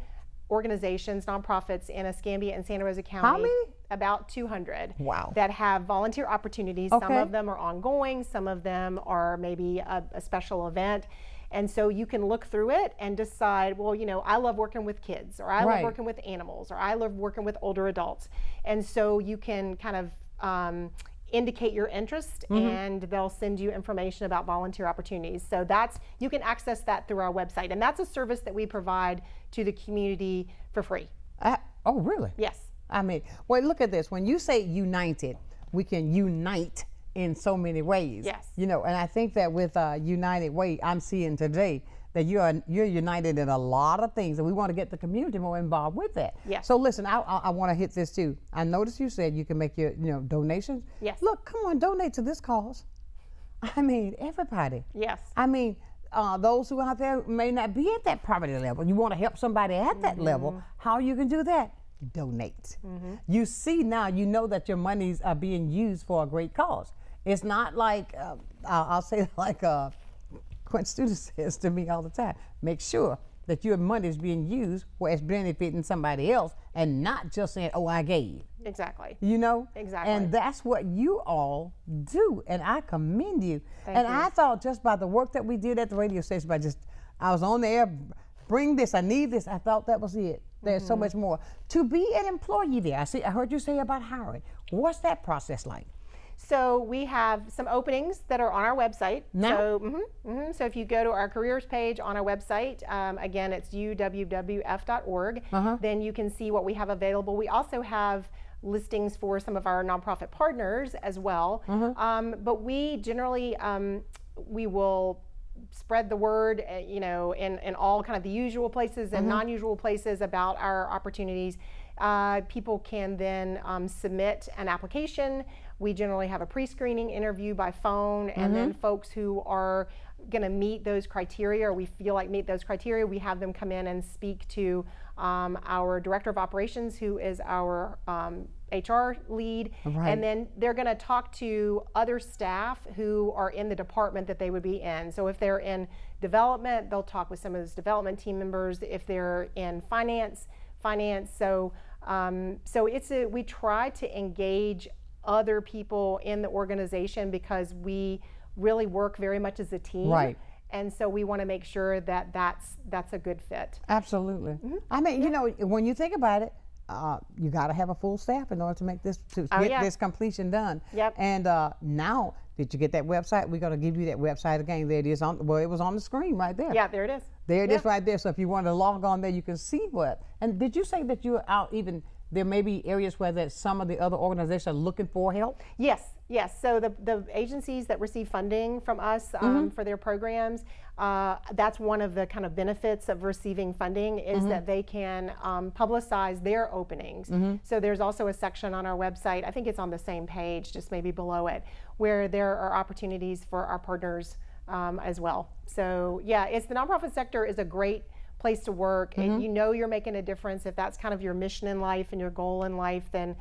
[SPEAKER 2] organizations, nonprofits in Escambia and Santa Rosa County.
[SPEAKER 1] How many?
[SPEAKER 2] About 200.
[SPEAKER 1] Wow.
[SPEAKER 2] That have volunteer opportunities.
[SPEAKER 1] Okay.
[SPEAKER 2] Some of them are ongoing, some of them are maybe a special event. And so you can look through it and decide, well, I love working with kids, or I love working with animals, or I love working with older adults. And so you can kind of indicate your interest, and they'll send you information about volunteer opportunities. So you can access that through our website, and that's a service that we provide to the community for free.
[SPEAKER 1] Oh, really?
[SPEAKER 2] Yes.
[SPEAKER 1] I mean, well, look at this. When you say united, we can unite in so many ways.
[SPEAKER 2] Yes.
[SPEAKER 1] You know, and I think that with United Way, I'm seeing today that you're united in a lot of things, and we want to get the community more involved with that.
[SPEAKER 2] Yes.
[SPEAKER 1] So listen, I want to hit this too. I noticed you said you can make your donations.
[SPEAKER 2] Yes.
[SPEAKER 1] Look, come on, donate to this cause. I mean, everybody.
[SPEAKER 2] Yes.
[SPEAKER 1] I mean, those who out there may not be at that poverty level. You want to help somebody at that level. How you can do that? Donate. You see now, you know that your monies are being used for a great cause. It's not like, I'll say like Quinn Student says to me all the time, make sure that your money is being used where it's benefiting somebody else and not just saying, oh, I gave.
[SPEAKER 2] Exactly.
[SPEAKER 1] You know?
[SPEAKER 2] Exactly.
[SPEAKER 1] And that's what you all do, and I commend you.
[SPEAKER 2] Thank
[SPEAKER 1] and
[SPEAKER 2] you.
[SPEAKER 1] I thought just by the work that we did at the radio station, I was on the air, bring this, I need this, I thought that was it. There's so much more. To be an employee there, I heard you say about hiring. What's that process like?
[SPEAKER 2] So we have some openings that are on our website.
[SPEAKER 1] Now?
[SPEAKER 2] So, so if you go to our careers page on our website, again, it's uwwf.org, then you can see what we have available. We also have listings for some of our nonprofit partners as well. But we generally, we will spread the word, in all kind of the usual places and non-usual places about our opportunities. People can then submit an application. We generally have a pre-screening interview by phone, and then folks who are going to meet those criteria, or we feel like meet those criteria, we have them come in and speak to our director of operations, who is our HR lead, and then they're going to talk to other staff who are in the department that they would be in. So if they're in development, they'll talk with some of those development team members. If they're in finance. So we try to engage other people in the organization because we really work very much as a team.
[SPEAKER 1] Right.
[SPEAKER 2] And so we want to make sure that that's a good fit.
[SPEAKER 1] Absolutely. I mean, when you think about it, you got to have a full staff in order to make this this completion done.
[SPEAKER 2] Yep.
[SPEAKER 1] And now, did you get that website? We're going to give you that website again. There it is it was on the screen right there.
[SPEAKER 2] Yeah, there it is.
[SPEAKER 1] There it is right there. So if you want to log on there, you can see what. And did you say that you're out even? There may be areas where some of the other organizations are looking for help?
[SPEAKER 2] Yes. So the agencies that receive funding from us for their programs, that's one of the kind of benefits of receiving funding is that they can publicize their openings. So there's also a section on our website, I think it's on the same page, just maybe below it, where there are opportunities for our partners as well. So yeah, the nonprofit sector is a great place to work, and you're making a difference. If that's kind of your mission in life and your goal in life, then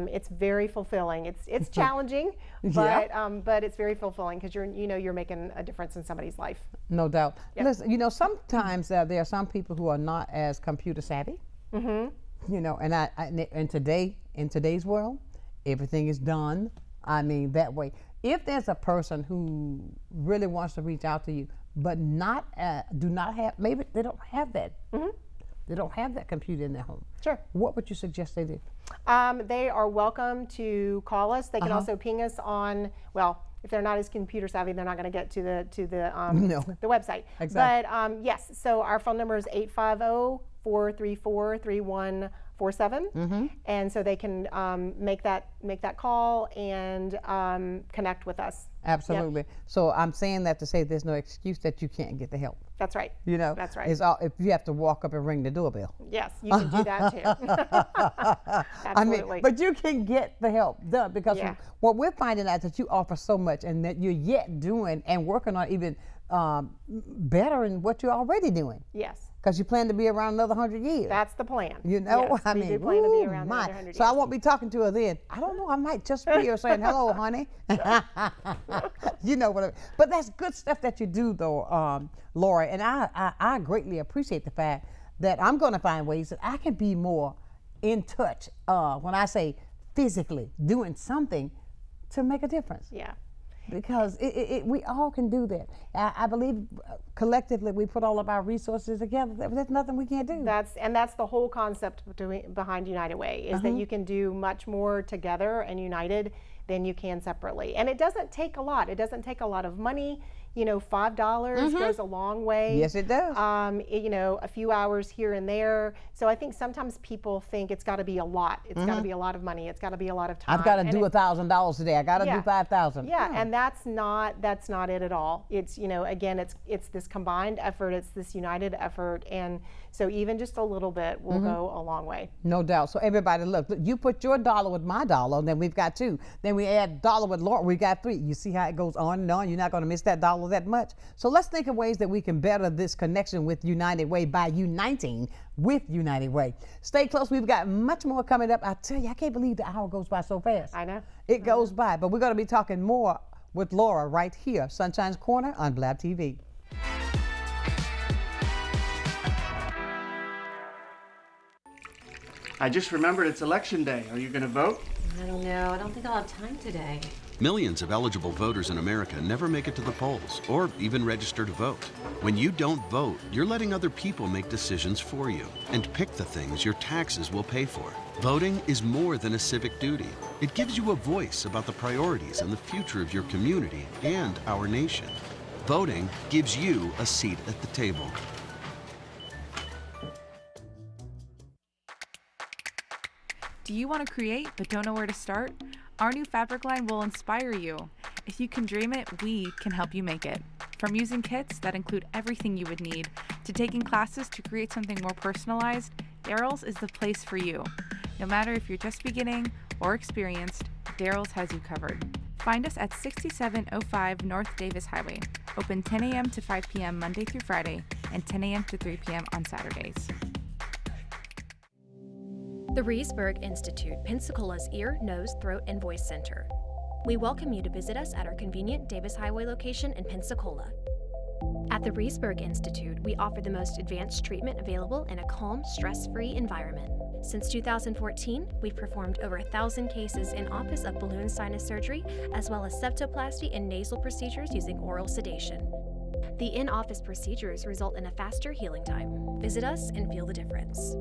[SPEAKER 2] it's very fulfilling. It's challenging, but it's very fulfilling because you're making a difference in somebody's life.
[SPEAKER 1] No doubt. Yep. Listen, sometimes there are some people who are not as computer savvy. And in today's world, everything is done. I mean, that way. If there's a person who really wants to reach out to you, but maybe they don't have that. They don't have that computer in their home.
[SPEAKER 2] Sure.
[SPEAKER 1] What would you suggest they do?
[SPEAKER 2] They are welcome to call us. They can also ping us on, if they're not as computer savvy, they're not going to get to the website.
[SPEAKER 1] Exactly.
[SPEAKER 2] But yes, so our phone number is 850-434-3147, and so they can make that call and connect with us.
[SPEAKER 1] Absolutely. Yep. So I'm saying that to say there's no excuse that you can't get the help.
[SPEAKER 2] That's right.
[SPEAKER 1] That's right. If you have to walk up and ring the doorbell.
[SPEAKER 2] Yes, you can do that too. Absolutely.
[SPEAKER 1] But you can get the help done because what we're finding out that you offer so much, and that you're yet doing and working on even better in what you're already doing.
[SPEAKER 2] Yes.
[SPEAKER 1] Because you plan to be around another 100 years.
[SPEAKER 2] That's the plan.
[SPEAKER 1] Yes,
[SPEAKER 2] we do plan to be around another 100 years.
[SPEAKER 1] So I won't be talking to her then. I don't know, I might just be here saying, hello, honey. You know what I mean. But that's good stuff that you do, though, Laura. And I greatly appreciate the fact that I'm going to find ways that I can be more in touch, when I say physically, doing something to make a difference.
[SPEAKER 2] Yeah.
[SPEAKER 1] Because we all can do that. I believe collectively we put all of our resources together. There's nothing we can't do.
[SPEAKER 2] That's the whole concept behind United Way is that you can do much more together and united than you can separately. And it doesn't take a lot. It doesn't take a lot of money. You know, $5 goes a long way.
[SPEAKER 1] Yes, it does.
[SPEAKER 2] You know, a few hours here and there. So I think sometimes people think it's got to be a lot. It's got to be a lot of money. It's got to be a lot of time.
[SPEAKER 1] I've got to do $1,000 today. I got to do 5,000.
[SPEAKER 2] Yeah, and that's not it at all. It's, you know, again, it's this combined effort. It's this united effort, and so even just a little bit will go a long way.
[SPEAKER 1] No doubt. So everybody, look, you put your dollar with my dollar, then we've got 2. Then we add dollar with Laura, we got 3. You see how it goes on and on. You're not going to miss that dollar that much. So let's think of ways that we can better this connection with United Way by uniting with United Way. Stay close. We've got much more coming up. I tell you, I can't believe the hour goes by so fast.
[SPEAKER 2] I know.
[SPEAKER 1] It goes by, but we're going to be talking more with Laura right here, Sunshine's Corner on Blab TV.
[SPEAKER 12] I just remembered it's election day. Are you going to vote?
[SPEAKER 13] I don't know. I don't think I'll have time today.
[SPEAKER 14] Millions of eligible voters in America never make it to the polls or even register to vote. When you don't vote, you're letting other people make decisions for you and pick the things your taxes will pay for. Voting is more than a civic duty. It gives you a voice about the priorities and the future of your community and our nation. Voting gives you a seat at the table.
[SPEAKER 15] Do you want to create but don't know where to start? Our new fabric line will inspire you. If you can dream it, we can help you make it. From using kits that include everything you would need, to taking classes to create something more personalized, Daryl's is the place for you. No matter if you're just beginning or experienced, Daryl's has you covered. Find us at 6705 North Davis Highway, open 10 a.m. to 5 p.m. Monday through Friday, and 10 a.m. to 3 p.m. on Saturdays.
[SPEAKER 16] The Reesburg Institute, Pensacola's ear, nose, throat, and voice center. We welcome you to visit us at our convenient Davis Highway location in Pensacola. At the Reesburg Institute, we offer the most advanced treatment available in a calm, stress-free environment. Since 2014, we've performed over 1,000 cases in office of balloon sinus surgery, as well as septoplasty and nasal procedures using oral sedation. The in-office procedures result in a faster healing time. Visit us and feel the difference.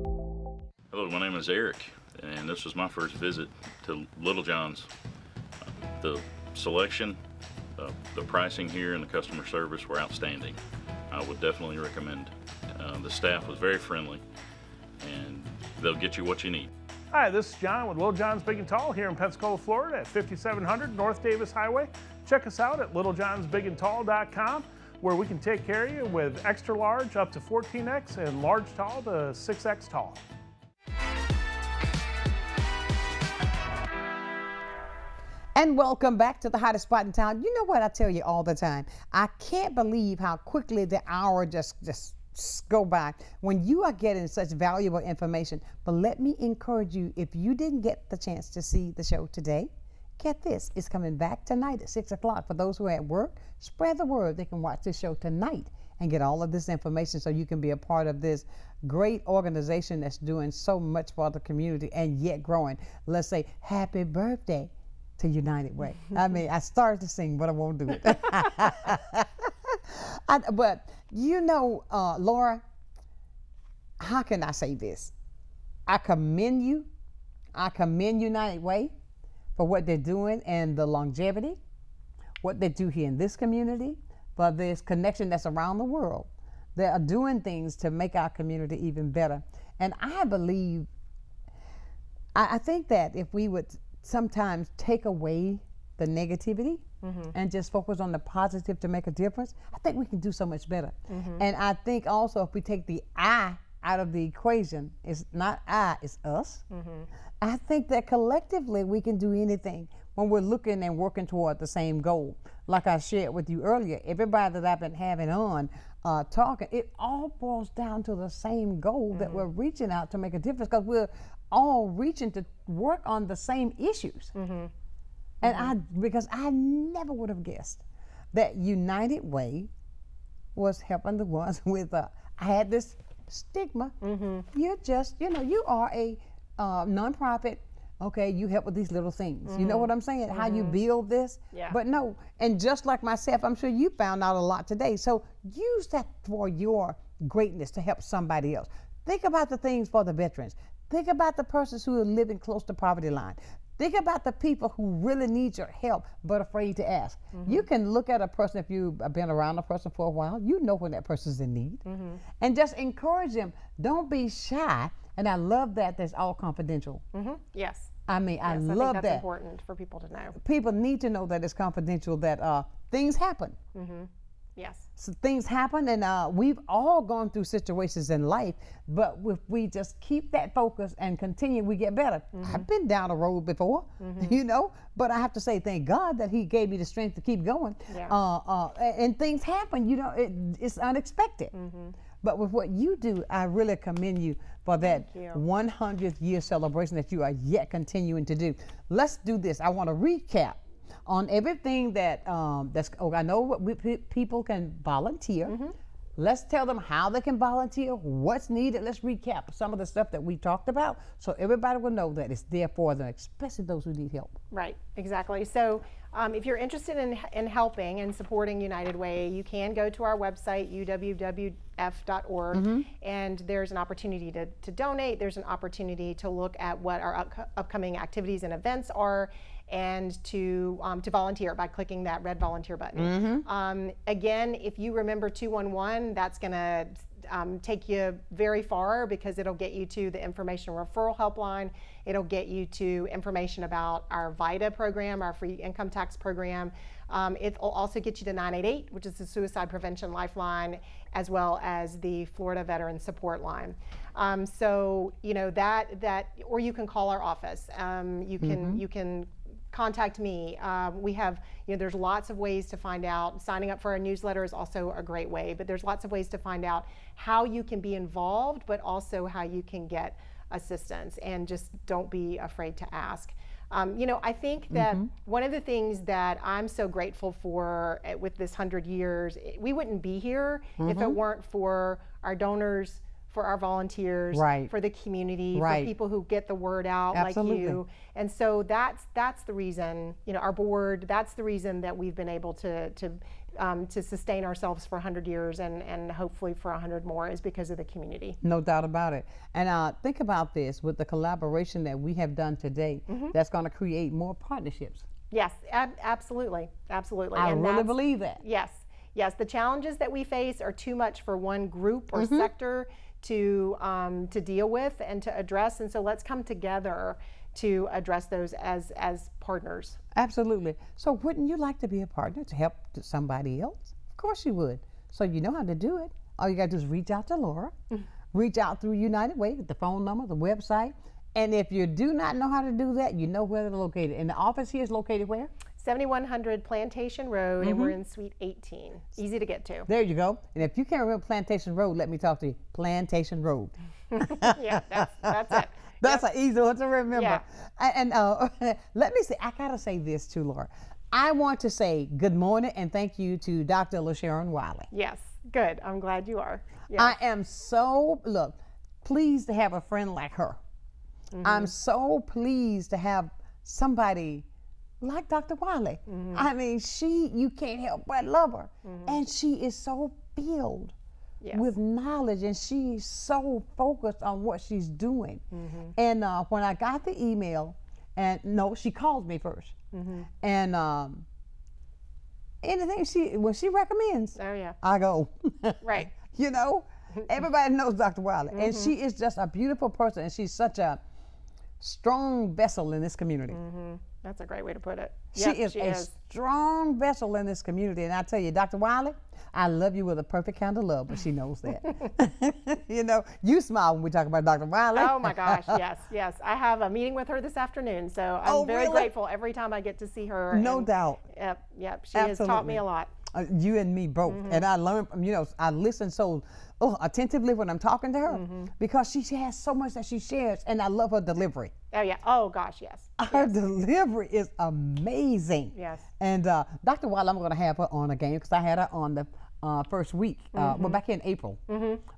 [SPEAKER 17] Hello, my name is Eric, and this was my first visit to Little John's. The selection, the pricing here, and the customer service were outstanding. I would definitely recommend. The staff was very friendly, and they'll get you what you need.
[SPEAKER 18] Hi, this is John with Little John's Big and Tall here in Pensacola, Florida at 5700 North Davis Highway. Check us out at littlejohnsbigandtall.com, where we can take care of you with extra large up to 14X and large tall to 6X tall.
[SPEAKER 1] And welcome back to the hottest spot in town. You know what I tell you all the time? I can't believe how quickly the hour just go by when you are getting such valuable information. But let me encourage you, if you didn't get the chance to see the show today, get this. It's coming back tonight at 6 o'clock. For those who are at work, spread the word. They can watch this show tonight and get all of this information so you can be a part of this great organization that's doing so much for the community and yet growing. Let's say happy birthday to United Way. I mean, I started to sing, but I won't do it. But you know, Laura, how can I say this? I commend you. I commend United Way for what they're doing and the longevity, what they do here in this community, for this connection that's around the world. They are doing things to make our community even better. And I believe, I think that if we would sometimes take away the negativity and just focus on the positive to make a difference, I think we can do so much better. And I think also if we take the I out of the equation, it's not I, it's us. I think that collectively we can do anything when we're looking and working toward the same goal. Like I shared with you earlier, everybody that I've been having on talking, it all boils down to the same goal that we're reaching out to make a difference, because we're all reaching to work on the same issues. And because I never would have guessed that United Way was helping the ones with, I had this stigma. You're just, you know, you are a nonprofit. Okay, you help with these little things. You know what I'm saying? How you build this. But no, and just like myself, I'm sure you found out a lot today. So use that for your greatness to help somebody else. Think about the things for the veterans. Think about the persons who are living close to poverty line. Think about the people who really need your help but afraid to ask. You can look at a person, if you've been around a person for a while, you know when that person's in need. And just encourage them. Don't be shy. And I love that that's all confidential.
[SPEAKER 2] Yes.
[SPEAKER 1] I mean, I
[SPEAKER 2] think
[SPEAKER 1] love
[SPEAKER 2] that's
[SPEAKER 1] that.
[SPEAKER 2] important for people to know.
[SPEAKER 1] People need to know that it's confidential, that things happen.
[SPEAKER 2] Yes.
[SPEAKER 1] So things happen, and we've all gone through situations in life, but if we just keep that focus and continue, we get better. I've been down a road before, you know, but I have to say thank God that he gave me the strength to keep going. And things happen, you know, it's unexpected. But with what you do, I really commend you for that 100th year celebration that you are yet continuing to do. Let's do this. I want to recap on everything that I know people can volunteer. Let's tell them how they can volunteer, what's needed. Let's recap some of the stuff that we talked about so everybody will know that it's there for them, especially those who need help.
[SPEAKER 2] Right, exactly. So if you're interested in helping and supporting United Way, you can go to our website, uwwf.org, and there's an opportunity to donate. There's an opportunity to look at what our upcoming activities and events are, and to volunteer by clicking that red volunteer button. Again, if you remember 211, that's going to take you very far, because it'll get you to the information referral helpline. It'll get you to information about our VITA program, our free income tax program. It'll also get you to 988, which is the suicide prevention lifeline, as well as the Florida Veteran Support Line. So you know that, or you can call our office. You can contact me. We have, there's lots of ways to find out. Signing up for our newsletter is also a great way, but there's lots of ways to find out how you can be involved, but also how you can get assistance, and just don't be afraid to ask. I think that one of the things that I'm so grateful for with this 100 years, we wouldn't be here if it weren't for our donors, for our volunteers, for the community, for people who get the word out like you. And so that's the reason, our board, that's the reason that we've been able to sustain ourselves for 100 years and hopefully for 100 more, is because of the community.
[SPEAKER 1] No doubt about it. And think about this, with the collaboration that we have done today, that's going to create more partnerships.
[SPEAKER 2] Yes, absolutely, absolutely.
[SPEAKER 1] I really believe that.
[SPEAKER 2] Yes, the challenges that we face are too much for one group or sector to deal with and to address, and so let's come together to address those as partners.
[SPEAKER 1] Absolutely. So wouldn't you like to be a partner to help somebody else? Of course you would. So you know how to do it. All you got to do is reach out to Laura, reach out through United Way, the phone number, the website, and if you do not know how to do that, you know where they're located. And the office here is located where?
[SPEAKER 2] 7100 Plantation Road, and we're in Suite 18. Easy to get to.
[SPEAKER 1] There you go. And if you can't remember Plantation Road, let me talk to you. Plantation Road.
[SPEAKER 2] Yeah, that's it.
[SPEAKER 1] That's an easy one to remember. Yeah. And let me say, I gotta say this too, Laura. I want to say good morning and thank you to Dr. LaSharon Wiley.
[SPEAKER 2] Yes, good. I'm glad you are. Yes.
[SPEAKER 1] I am so, pleased to have a friend like her. I'm so pleased to have somebody like Dr. Wiley. I mean, you can't help but love her. And she is so filled with knowledge, and she's so focused on what she's doing. And when I got the email, she called me first. And anything when she recommends, I go.
[SPEAKER 2] Right.
[SPEAKER 1] Everybody knows Dr. Wiley, and she is just a beautiful person, and she's such a strong vessel in this community.
[SPEAKER 2] That's a great way to put it.
[SPEAKER 1] She is a strong vessel in this community, and I tell you, Dr. Wiley, I love you with a perfect kind of love, but she knows that. You smile when we talk about Dr. Wiley.
[SPEAKER 2] Oh my gosh, yes. I have a meeting with her this afternoon, so I'm very grateful every time I get to see her.
[SPEAKER 1] No doubt.
[SPEAKER 2] Yep. She has taught me a lot.
[SPEAKER 1] You and me both, and I learn. I listen so attentively when I'm talking to her because she has so much that she shares, and I love her delivery.
[SPEAKER 2] Oh yeah. Oh gosh, yes.
[SPEAKER 1] Her delivery is amazing.
[SPEAKER 2] Yes.
[SPEAKER 1] And Dr. Wiley, I'm going to have her on again because I had her on the first week. We're back in April,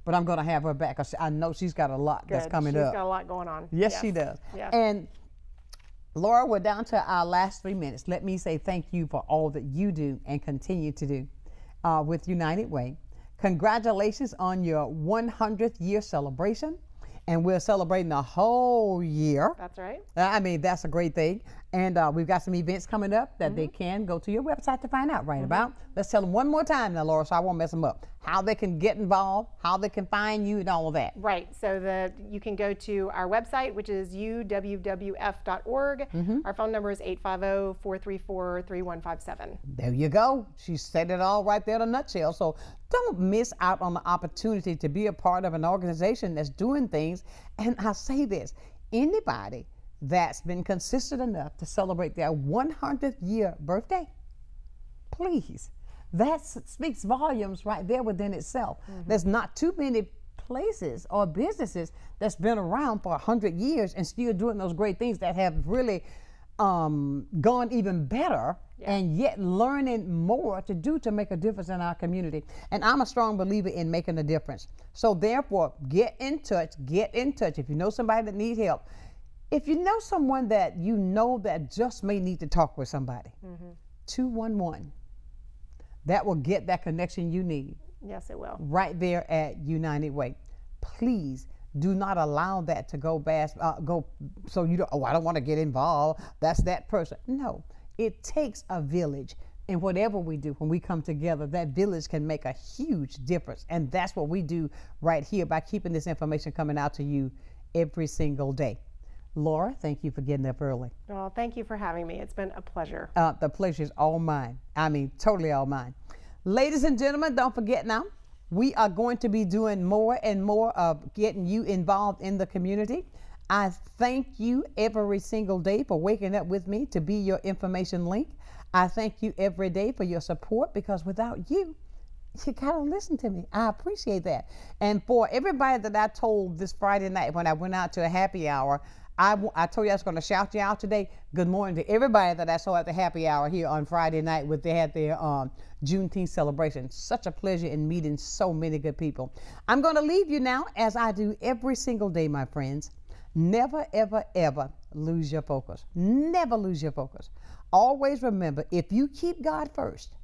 [SPEAKER 1] but I'm going to have her back because I know she's got a lot that's coming up.
[SPEAKER 2] She's got a lot going on.
[SPEAKER 1] Yes, she does.
[SPEAKER 2] Yes.
[SPEAKER 1] And Laura, we're down to our last 3 minutes. Let me say thank you for all that you do and continue to do with United Way. Congratulations on your 100th year celebration. And we're celebrating the whole year.
[SPEAKER 2] That's right.
[SPEAKER 1] I mean, that's a great thing. And we've got some events coming up that they can go to your website to find out about. Let's tell them one more time now, Laura, so I won't mess them up. How they can get involved, how they can find you, and all of that.
[SPEAKER 2] Right. So you can go to our website, which is uwwf.org. Our phone number is 850-434-3157.
[SPEAKER 1] There you go. She said it all right there in a nutshell. So don't miss out on the opportunity to be a part of an organization that's doing things. And I'll say this, anybody that's been consistent enough to celebrate their 100th year birthday, please, that speaks volumes right there within itself. There's not too many places or businesses that's been around for 100 years and still doing those great things that have really gone even better, and yet learning more to do to make a difference in our community. And I'm a strong believer in making a difference. So therefore, get in touch. If you know somebody that needs help, if you know someone that you know that just may need to talk with somebody, 211, that will get that connection you need.
[SPEAKER 2] Yes, it will.
[SPEAKER 1] Right there at United Way. Please do not allow that to go so you don't, I don't want to get involved. That's that person. No, it takes a village. And whatever we do, when we come together, that village can make a huge difference. And that's what we do right here by keeping this information coming out to you every single day. Laura, thank you for getting up early.
[SPEAKER 2] Well, thank you for having me. It's been a pleasure.
[SPEAKER 1] The pleasure is all mine. I mean, totally all mine. Ladies and gentlemen, don't forget now, we are going to be doing more and more of getting you involved in the community. I thank you every single day for waking up with me to be your information link. I thank you every day for your support, because without you gotta listen to me. I appreciate that. And for everybody that I told this Friday night when I went out to a happy hour, I told you I was going to shout you out today. Good morning to everybody that I saw at the happy hour here on Friday night they had their Juneteenth celebration. Such a pleasure in meeting so many good people. I'm going to leave you now, as I do every single day, my friends. Never, ever, ever lose your focus. Never lose your focus. Always remember, if you keep God first,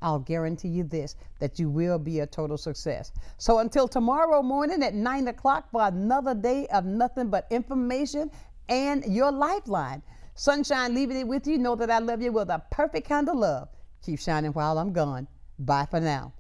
[SPEAKER 1] I'll guarantee you this, that you will be a total success. So until tomorrow morning at 9 o'clock for another day of nothing but information and your lifeline. Sunshine leaving it with you. Know that I love you with a perfect kind of love. Keep shining while I'm gone. Bye for now.